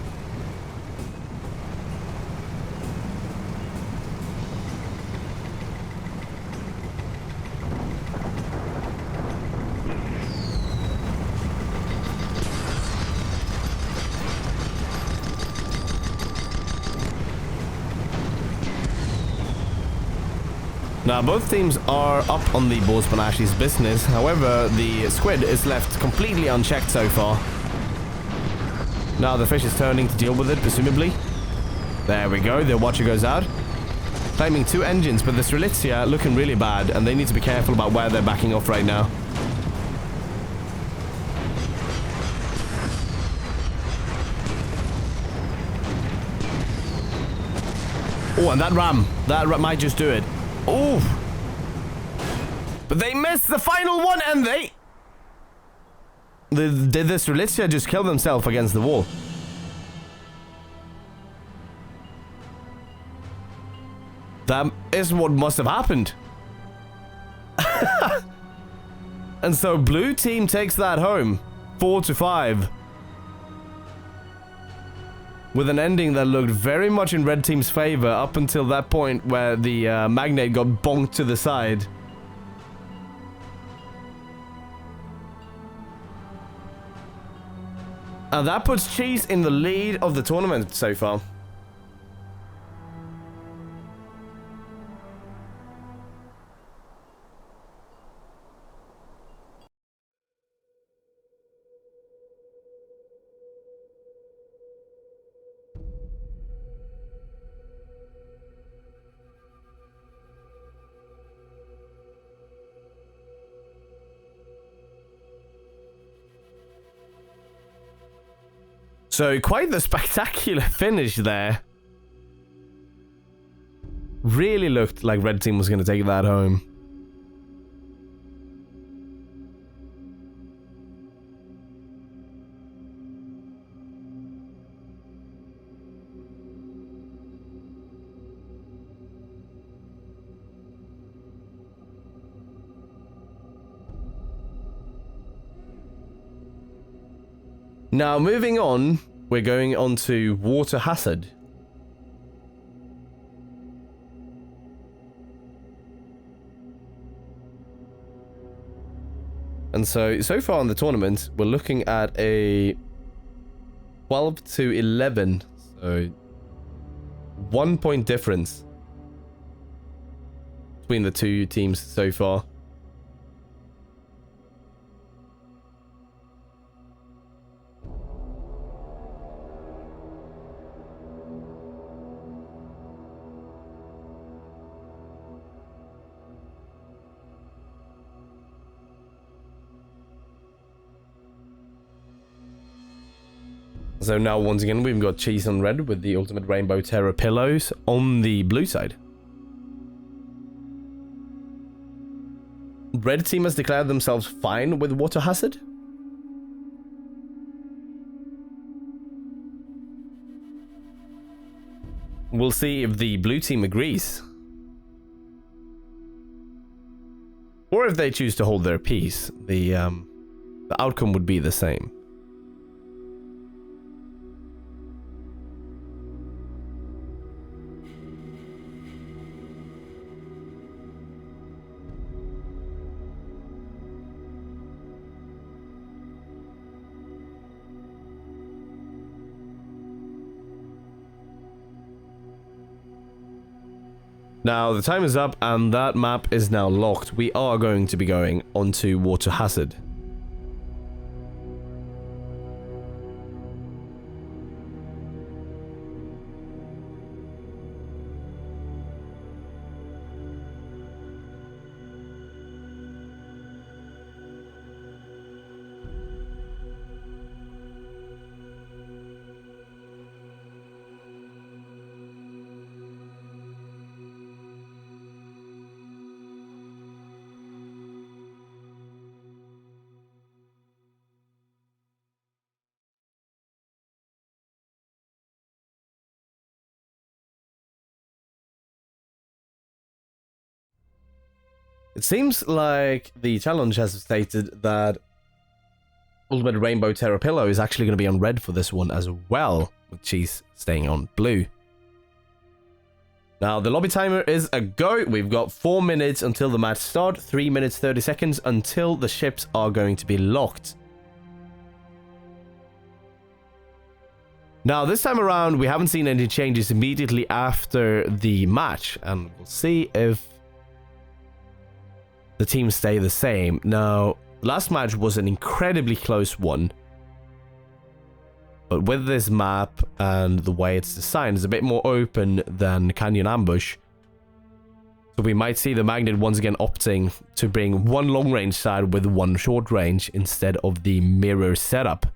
Now, both teams are up on the Boss Banashi's business. However, the squid is left completely unchecked so far. Now, the fish is turning to deal with it, presumably. There we go. The watcher goes out. Claiming 2 engines, but the Strelitzia looking really bad, and they need to be careful about where they're backing off right now. Oh, and that ram might just do it. Oh, but they missed the final one, and did the Strelitzia just kill themselves against the wall? That is what must have happened. And so blue team takes that home, 4-5. With an ending that looked very much in red team's favor up until that point where the magnate got bonked to the side. And that puts Cheese in the lead of the tournament so far. So, quite the spectacular finish there. Really looked like red team was going to take that home. Now, moving on, we're going on to Water Hazard. And so far in the tournament, we're looking at a 12-11. So, 1 point difference between the two teams so far. So now, once again, we've got Cheese on red with the Ultimate Rainbow Terror pillows on the blue side. Red team has declared themselves fine with Water Hazard. We'll see if the blue team agrees. Or if they choose to hold their peace, the outcome would be the same. Now, the time is up, and that map is now locked. We are going to be going onto Water Hazard. It seems like the challenge has stated that Ultimate Rainbow Terror Pillow is actually going to be on red for this one as well, with Cheese staying on blue. Now, the lobby timer is a go. We've got 4 minutes until the match starts, 3 minutes 30 seconds until the ships are going to be locked. Now, this time around, we haven't seen any changes immediately after the match, and we'll see if the teams stay the same. Now, last match was an incredibly close one, but with this map and the way it's designed, it's a bit more open than Canyon Ambush. So we might see the Magnet once again opting to bring one long range side with one short range instead of the mirror setup.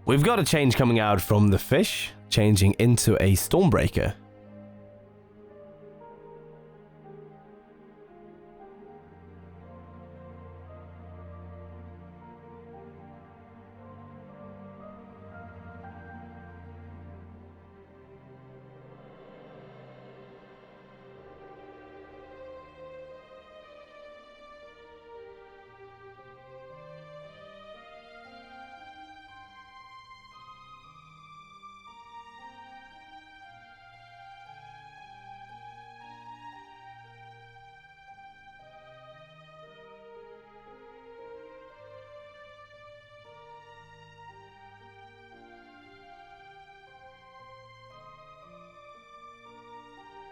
We've got a change coming out from the Fish, changing into a Stormbreaker.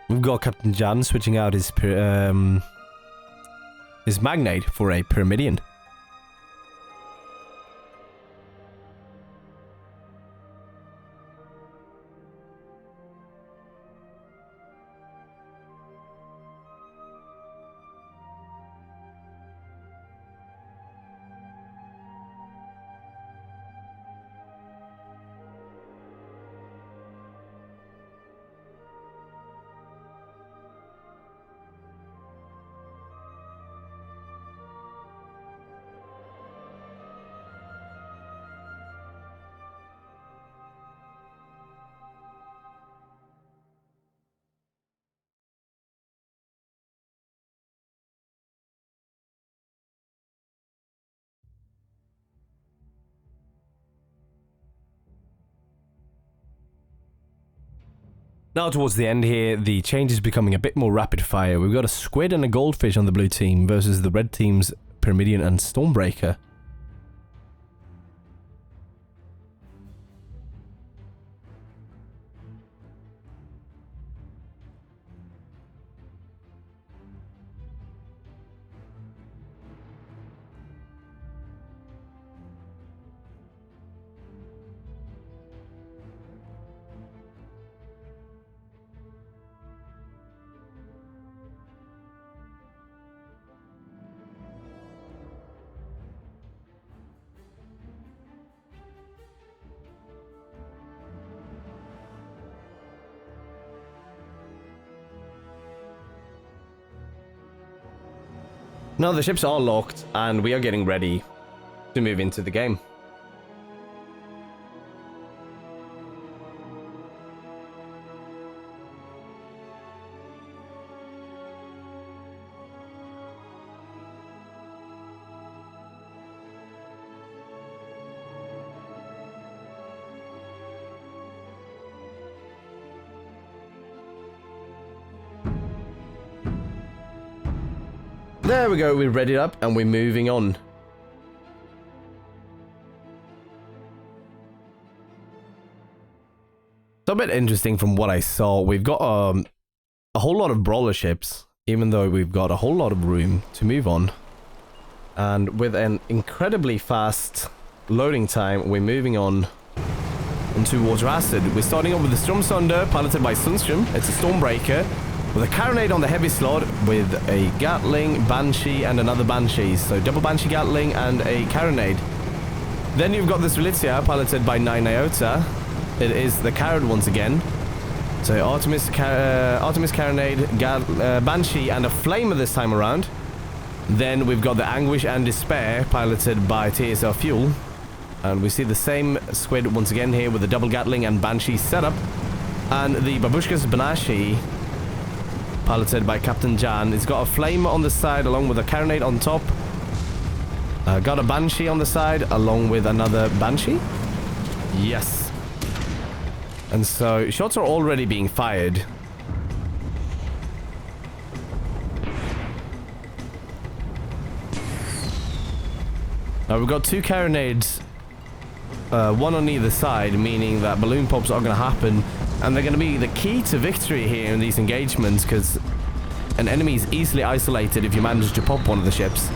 We've got Captain Jan switching out his Magnate for a Pyramidion. Now towards the end here, the change is becoming a bit more rapid fire. We've got a Squid and a Goldfish on the blue team versus the red team's Pyramidion and Stormbreaker. Now the ships are locked and we are getting ready to move into the game. There we go, we're ready up and we're moving on. It's a bit interesting from what I saw. We've got a whole lot of brawler ships, even though we've got a whole lot of room to move on. And with an incredibly fast loading time, we're moving on onto Water Acid. We're starting off with the Stormsunder, piloted by Sunstrom. It's a Stormbreaker, with a Carronade on the heavy slot, with a Gatling, Banshee, and another Banshee. So double Banshee Gatling and a Carronade. Then you've got the Strelitzia, piloted by 9 Iota. It is the Carrot once again. So Artemis Carronade, Banshee, and a Flamer this time around. Then we've got the Anguish and Despair, piloted by TSR Fuel. And we see the same squid once again here with the double Gatling and Banshee setup. And the Babushkas Banashi, piloted by Captain Jan. It's got a Flamer on the side along with a Carronade on top. Got a Banshee on the side along with another Banshee. Yes. And so shots are already being fired. Now we've got two Carronades, one on either side, meaning that balloon pops are going to happen. And they're going to be the key to victory here in these engagements, because an enemy is easily isolated if you manage to pop one of the ships.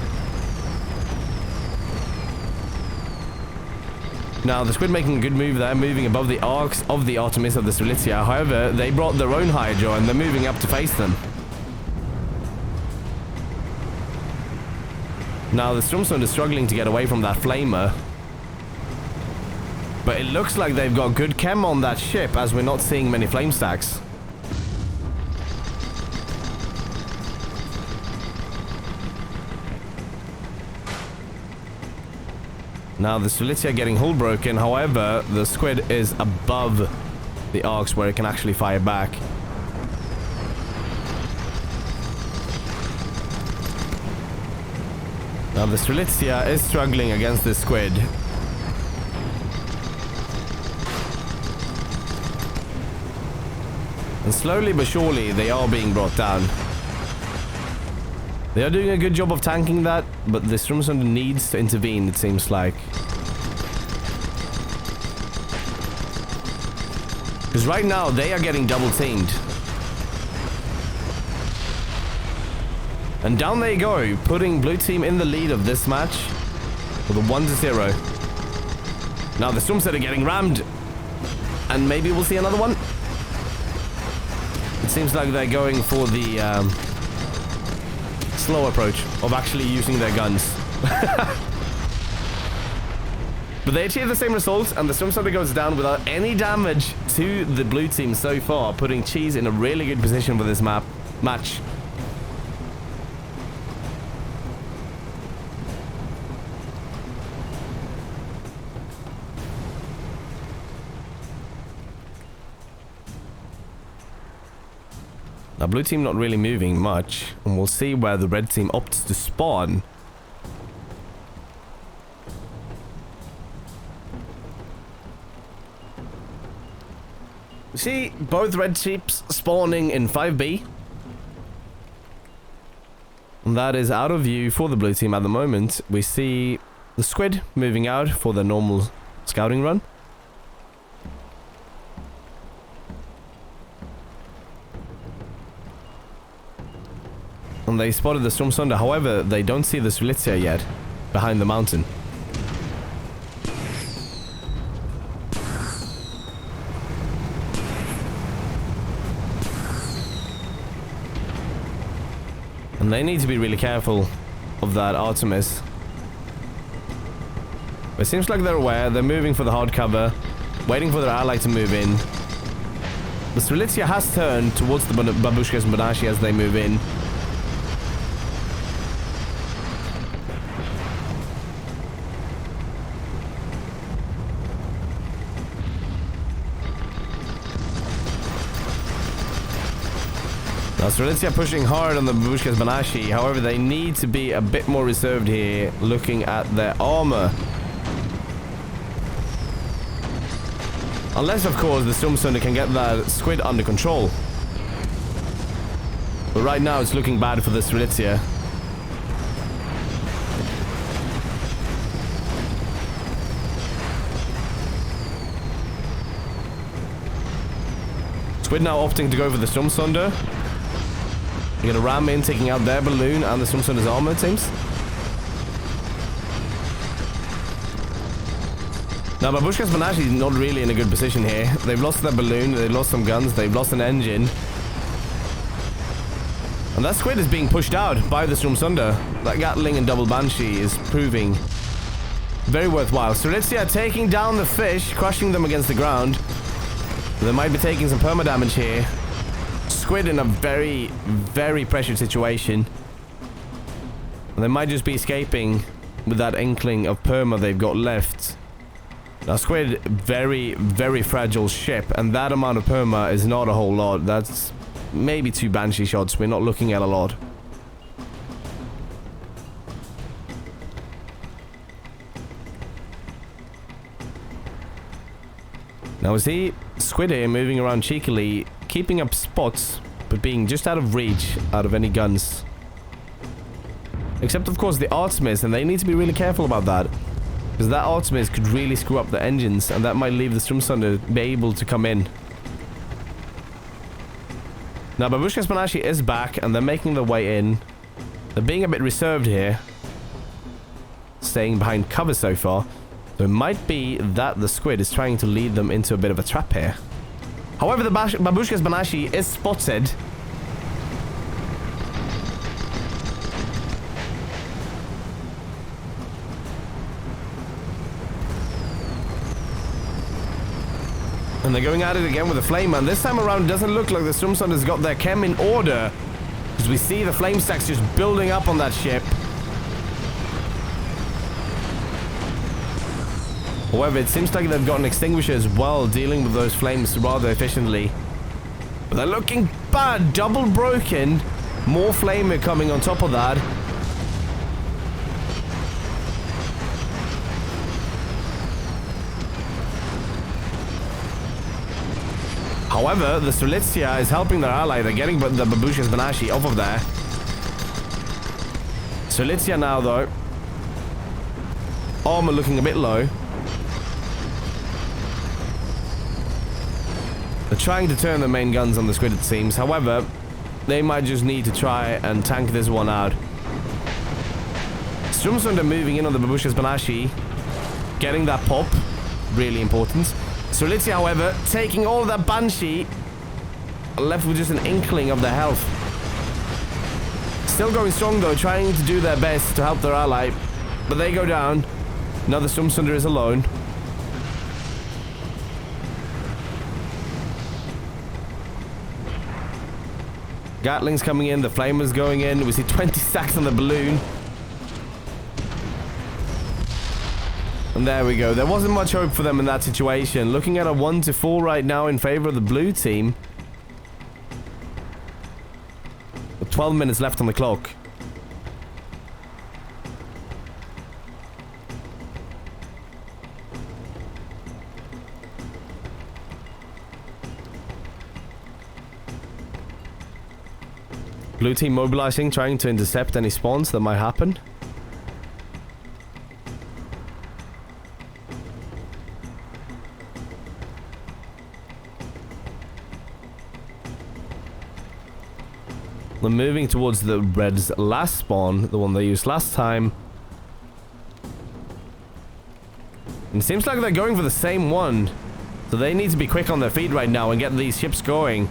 Now, the squid making a good move there, moving above the arcs of the Artemis of the Strelitzia. However, they brought their own Hydra and they're moving up to face them. Now, the Stormstone is struggling to get away from that Flamer. But it looks like they've got good chem on that ship, as we're not seeing many flame stacks. Now the Strelitzia getting hull broken, however, the squid is above the arcs where it can actually fire back. Now the Strelitzia is struggling against this squid. And slowly but surely, they are being brought down. They are doing a good job of tanking that, but the Stormsunder needs to intervene, it seems like. Because right now, they are getting double teamed. And down they go, putting blue team in the lead of this match with a 1-0. Now the Stormsunder are getting rammed. And maybe we'll see another one. It seems like they're going for the slow approach of actually using their guns. But they achieve the same results, and the Stormsunder goes down without any damage to the blue team so far, putting Cheese in a really good position for this match. Now, blue team not really moving much, and we'll see where the red team opts to spawn. See both red ships spawning in 5B. And that is out of view for the blue team at the moment. We see the squid moving out for the normal scouting run. And they spotted the Stormsunder, however, they don't see the Strelitzia yet, behind the mountain. And they need to be really careful of that Artemis. But it seems like they're aware, they're moving for the hard cover, waiting for their ally to move in. The Strelitzia has turned towards the Babushkas and Banashi as they move in. Now, Strelitzia pushing hard on the Babushkas Banashi. However, they need to be a bit more reserved here, looking at their armor. Unless, of course, the Stormsunder can get that squid under control. But right now, it's looking bad for the Strelitzia. Squid now opting to go for the Stormsunder. They're gonna ram in, taking out their balloon and the Stormsunder's armor, it seems. Now, Babushkas Banashi is not really in a good position here. They've lost their balloon, they've lost some guns, they've lost an engine. And that squid is being pushed out by the Stormsunder. That Gatling and double Banshee is proving very worthwhile. Strelitzia taking down the fish, crushing them against the ground. They might be taking some perma damage here. Squid in a very, very pressured situation. And they might just be escaping with that inkling of perma they've got left. Now, Squid, very, very fragile ship, and that amount of perma is not a whole lot. That's maybe 2 Banshee shots. We're not looking at a lot. Now, we see Squid here moving around cheekily, keeping up spots, but being just out of reach out of any guns. Except, of course, the Artemis, and they need to be really careful about that. Because that Artemis could really screw up the engines, and that might leave the Stormsunder be able to come in. Now, Babushkas Banashi is back, and they're making their way in. They're being a bit reserved here. Staying behind cover so far. So it might be that the Squid is trying to lead them into a bit of a trap here. However, the Babushkas Banashi is spotted. And they're going at it again with the flame, and this time around it doesn't look like the Stormsunder's got their chem in order. Because we see the flame stacks just building up on that ship. However, it seems like they've got an extinguisher as well, dealing with those flames rather efficiently. But they're looking bad, double broken. More flamer coming on top of that. However, the Strelitzia is helping their ally. They're getting the Babushkas Banashi off of there. Strelitzia now, though. Armor looking a bit low. They're trying to turn the main guns on the Squid, it seems. However, they might just need to try and tank this one out. Stormsunder moving in on the Babushkas Banashi. Getting that pop. Really important. Strelitzia, however, taking all of that Banshee, left with just an inkling of their health. Still going strong, though, trying to do their best to help their ally, but they go down. Now the Stormsunder is alone. Gatling's coming in, the Flamer's going in. We see 20 stacks on the balloon. And there we go. There wasn't much hope for them in that situation. Looking at a 1-4 right now in favor of the blue team. With 12 minutes left on the clock. Blue team mobilizing, trying to intercept any spawns that might happen. They're moving towards the Red's last spawn, the one they used last time. And it seems like they're going for the same one. So they need to be quick on their feet right now and get these ships going.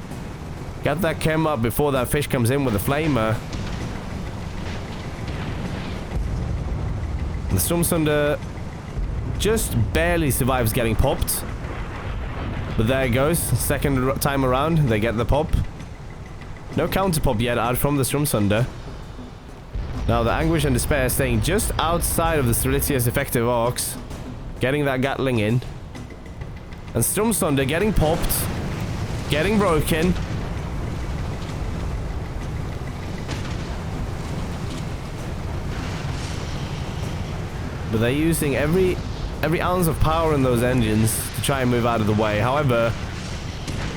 Get that chem up before that fish comes in with a flamer. The Stormsunder just barely survives getting popped. But there it goes. Second time around, they get the pop. No counter pop yet out from the Stormsunder. Now the Anguish and Despair staying just outside of the Strelitzia's effective arcs. Getting that Gatling in. And Stormsunder getting popped. Getting broken. but they're using every ounce of power in those engines to try and move out of the way. However,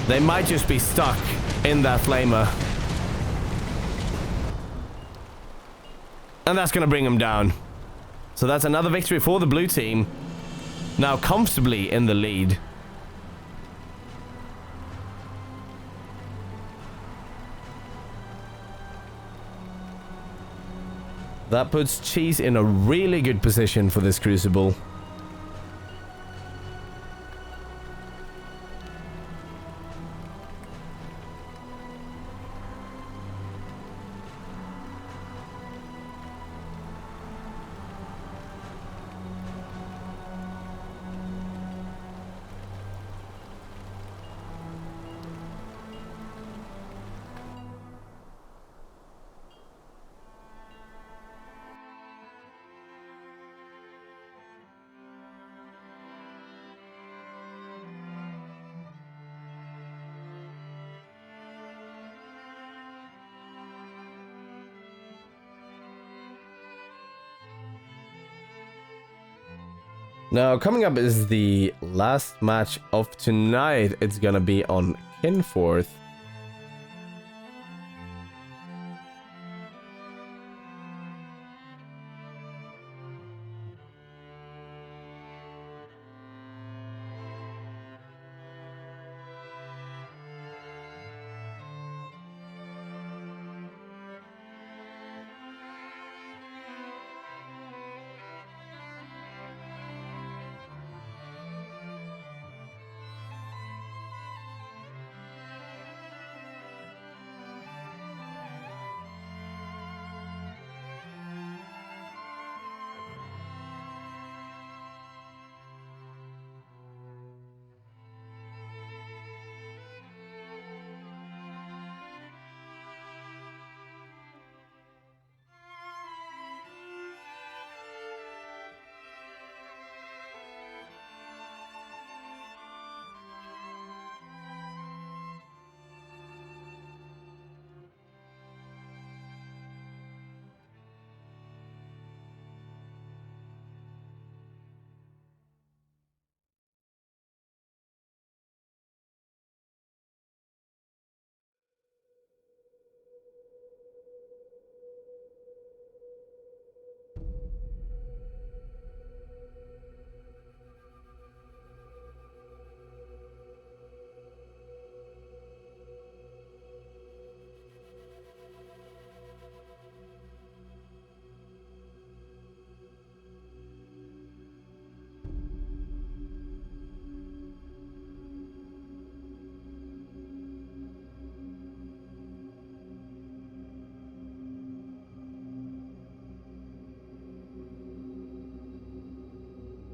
they might just be stuck in that flamer. And that's going to bring them down. So that's another victory for the blue team. Now comfortably in the lead. That puts Cheese in a really good position for this Crucible. Now, coming up is the last match of tonight. It's gonna be on Kinforth.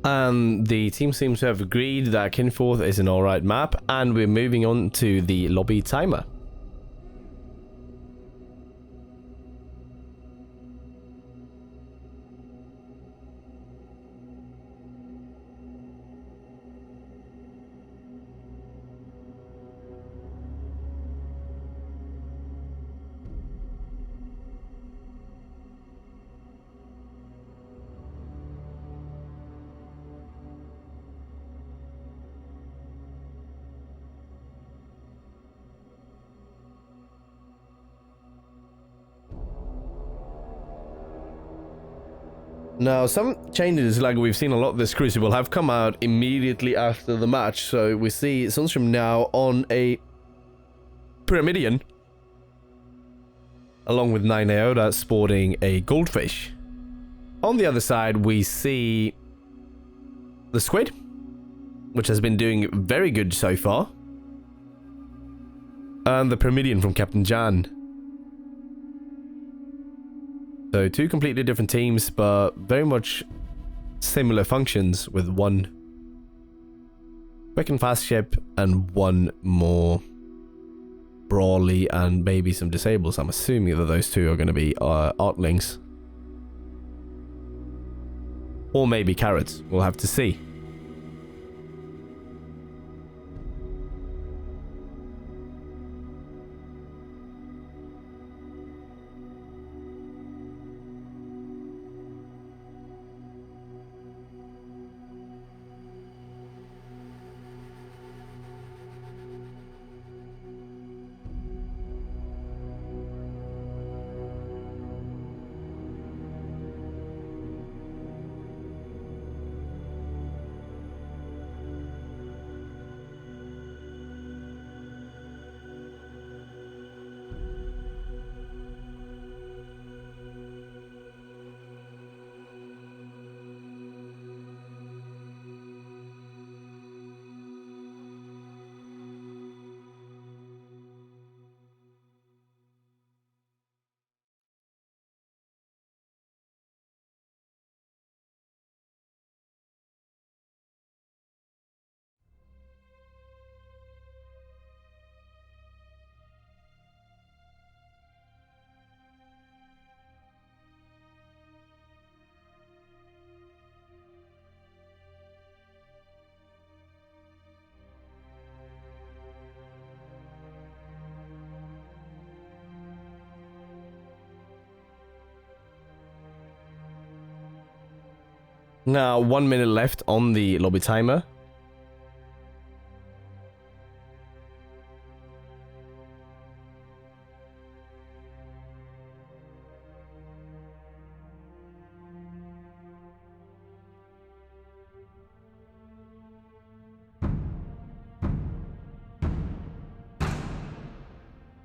And the team seems to have agreed that Kinforth is an alright map, and we're moving on to the lobby timer. Now, some changes, like we've seen a lot of this Crucible, have come out immediately after the match. So we see Sunstrom now on a Pyramidion, along with 9 Iota sporting a Goldfish. On the other side, we see the Squid, which has been doing very good so far, and the Pyramidion from Captain Jan. So 2 completely different teams, but very much similar functions, with 1 quick and fast ship and 1 more brawly and maybe some disables. I'm assuming that those 2 are going to be Artlings. Or maybe Carrots. We'll have to see. Now, 1 minute left on the lobby timer.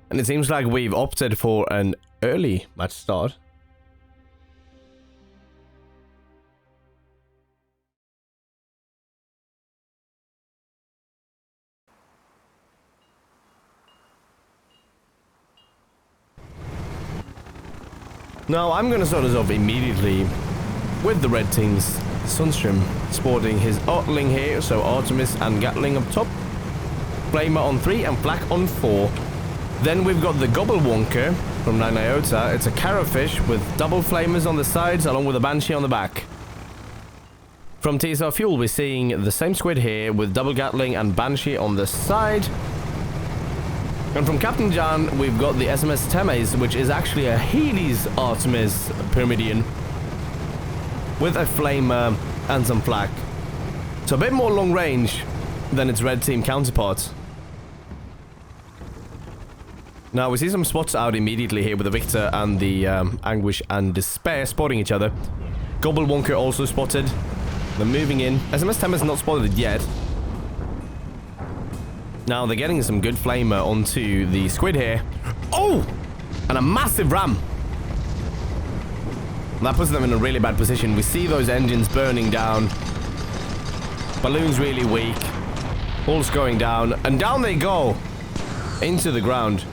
And it seems like we've opted for an early match start. Now, I'm going to start us off immediately with the red team's Sunstream sporting his Artling here, so Artemis and Gatling up top, Flamer on 3 and Flak on 4. Then we've got the Gobblewonker from 9 Iota. It's a Carrowfish with double Flamers on the sides along with a Banshee on the back. From TSR Fuel, we're seeing the same squid here with double Gatling and Banshee on the side. And from Captain John, we've got the SMS Temes, which is actually a Hades Artemis Pyramidion with a Flamer and some Flak. So a bit more long range than its red team counterparts. Now, we see some spots out immediately here with the Victor and the Anguish and Despair spotting each other. Gobblewonker also spotted. They're moving in. SMS Temes not spotted yet. Now, they're getting some good Flamer onto the squid here. Oh! And a massive ram. That puts them in a really bad position. We see those engines burning down. Balloon's really weak. Hull's going down. And down they go. Into the ground.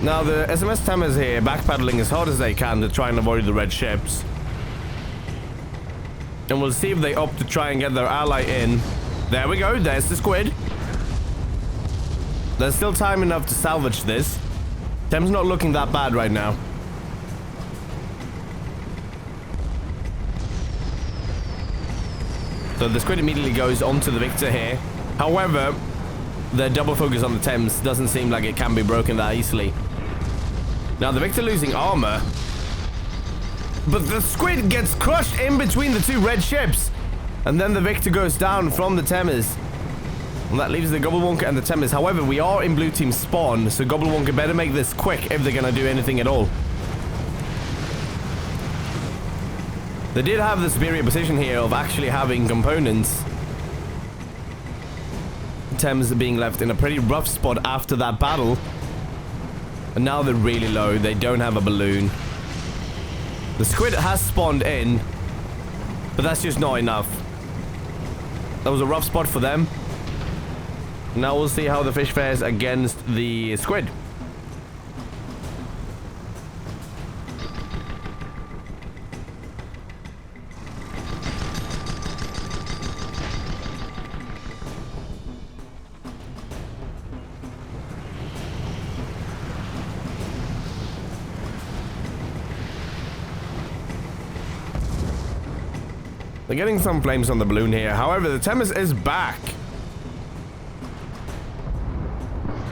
Now, the SMS Temes here backpedaling as hard as they can to try and avoid the red ships. And we'll see if they opt to try and get their ally in. There we go, there's the squid. There's still time enough to salvage this. Thames not looking that bad right now. So the squid immediately goes onto the Victor here. However, their double focus on the Thames doesn't seem like it can be broken that easily. Now, the Victor losing armor. But the squid gets crushed in between the two red ships. And then the Victor goes down from the Thames. And that leaves the Gobblewonker and the Thames. However, we are in blue team spawn, so Gobblewonker better make this quick if they're going to do anything at all. They did have the superior position here of actually having components. Thames being left in a pretty rough spot after that battle. And now they're really low. They don't have a balloon. The squid has spawned in, but that's just not enough. That was a rough spot for them. Now we'll see how the fish fares against the squid. They're getting some flames on the balloon here. However, the Thames is back.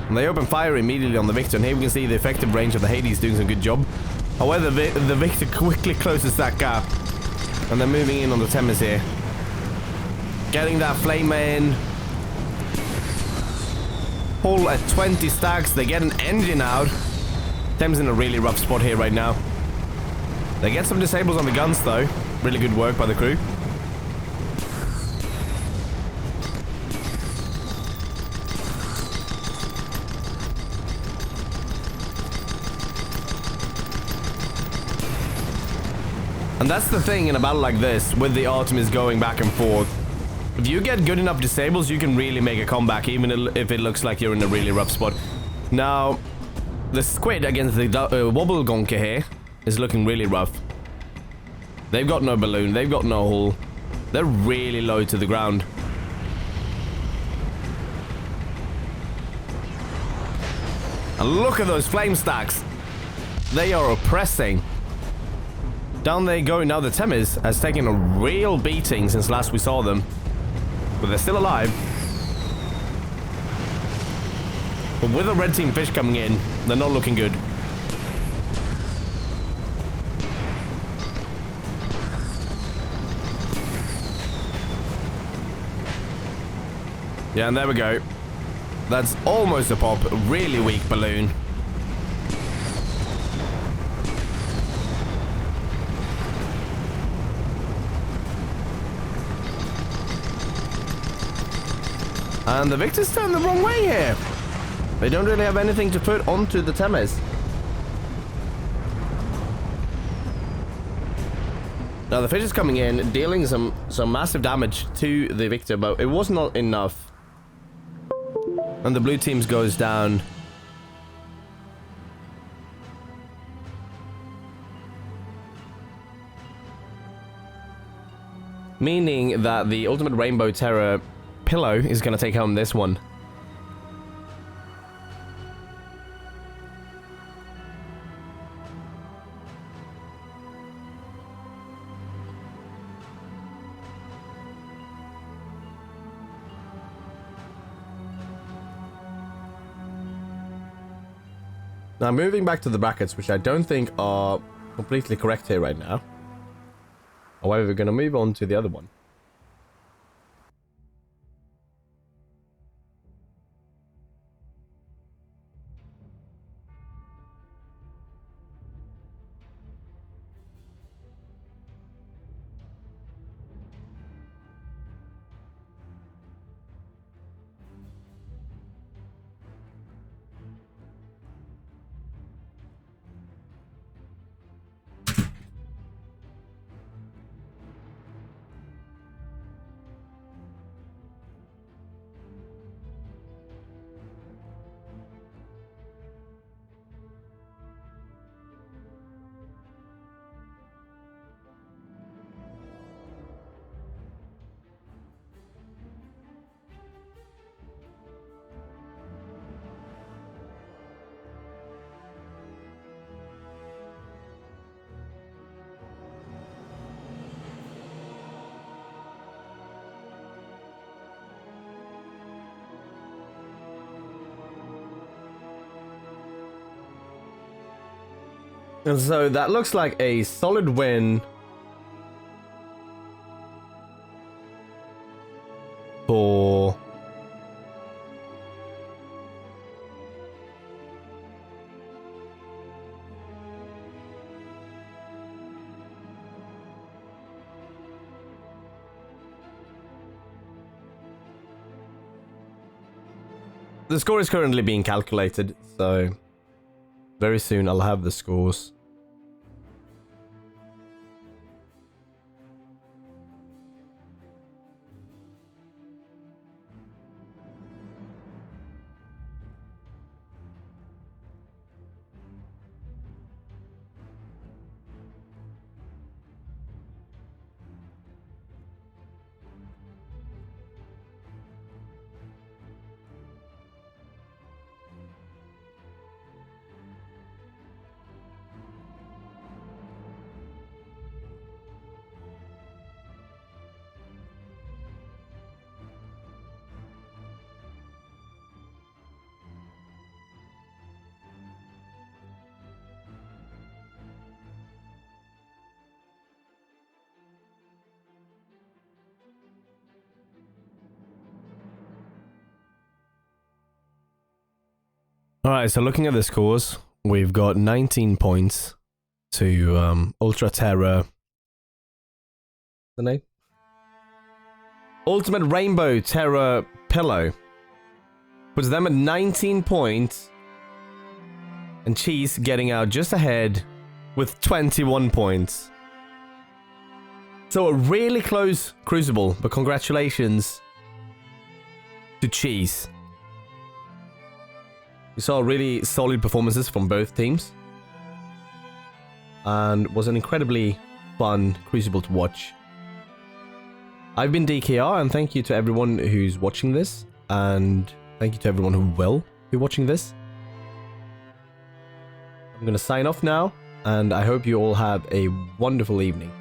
And they open fire immediately on the Victor. And here we can see the effective range of the Hades doing some good job. However, the Victor quickly closes that gap. And they're moving in on the Thames here. Getting that flame in. Hull at 20 stacks. They get an engine out. Thames in a really rough spot here right now. They get some disables on the guns though. Really good work by the crew. And that's the thing in a battle like this, with the Artemis going back and forth. If you get good enough disables, you can really make a comeback, even if it looks like you're in a really rough spot. Now, the squid against the Wobblegonker here is looking really rough. They've got no balloon, they've got no hull. They're really low to the ground. And look at those flame stacks. They are oppressing. Down they go now. The Themis has taken a real beating since last we saw them. But they're still alive. But with the red team fish coming in, they're not looking good. Yeah, and there we go. That's almost a pop. Really weak balloon. And the Victors turn the wrong way here. They don't really have anything to put onto the Themis. Now the fish is coming in, dealing some massive damage to the Victor, but it was not enough. And the blue teams goes down. Meaning that the Ultimate Rainbow Terror Pillow is going to take home this one. Now moving back to the brackets, which I don't think are completely correct here right now. However, we're going to move on to the other one. And so that looks like a solid win for the score is currently being calculated, so very soon I'll have the scores. Alright, so looking at the scores, we've got 19 points to Ultra Terror. What's the name? Ultimate Rainbow Terror Pillow. Puts them at 19 points. And Cheese getting out just ahead with 21 points. So a really close Crucible, but congratulations to Cheese. We saw really solid performances from both teams. And was an incredibly fun Crucible to watch. I've been DKR, and thank you to everyone who's watching this. And thank you to everyone who will be watching this. I'm going to sign off now. and I hope you all have a wonderful evening.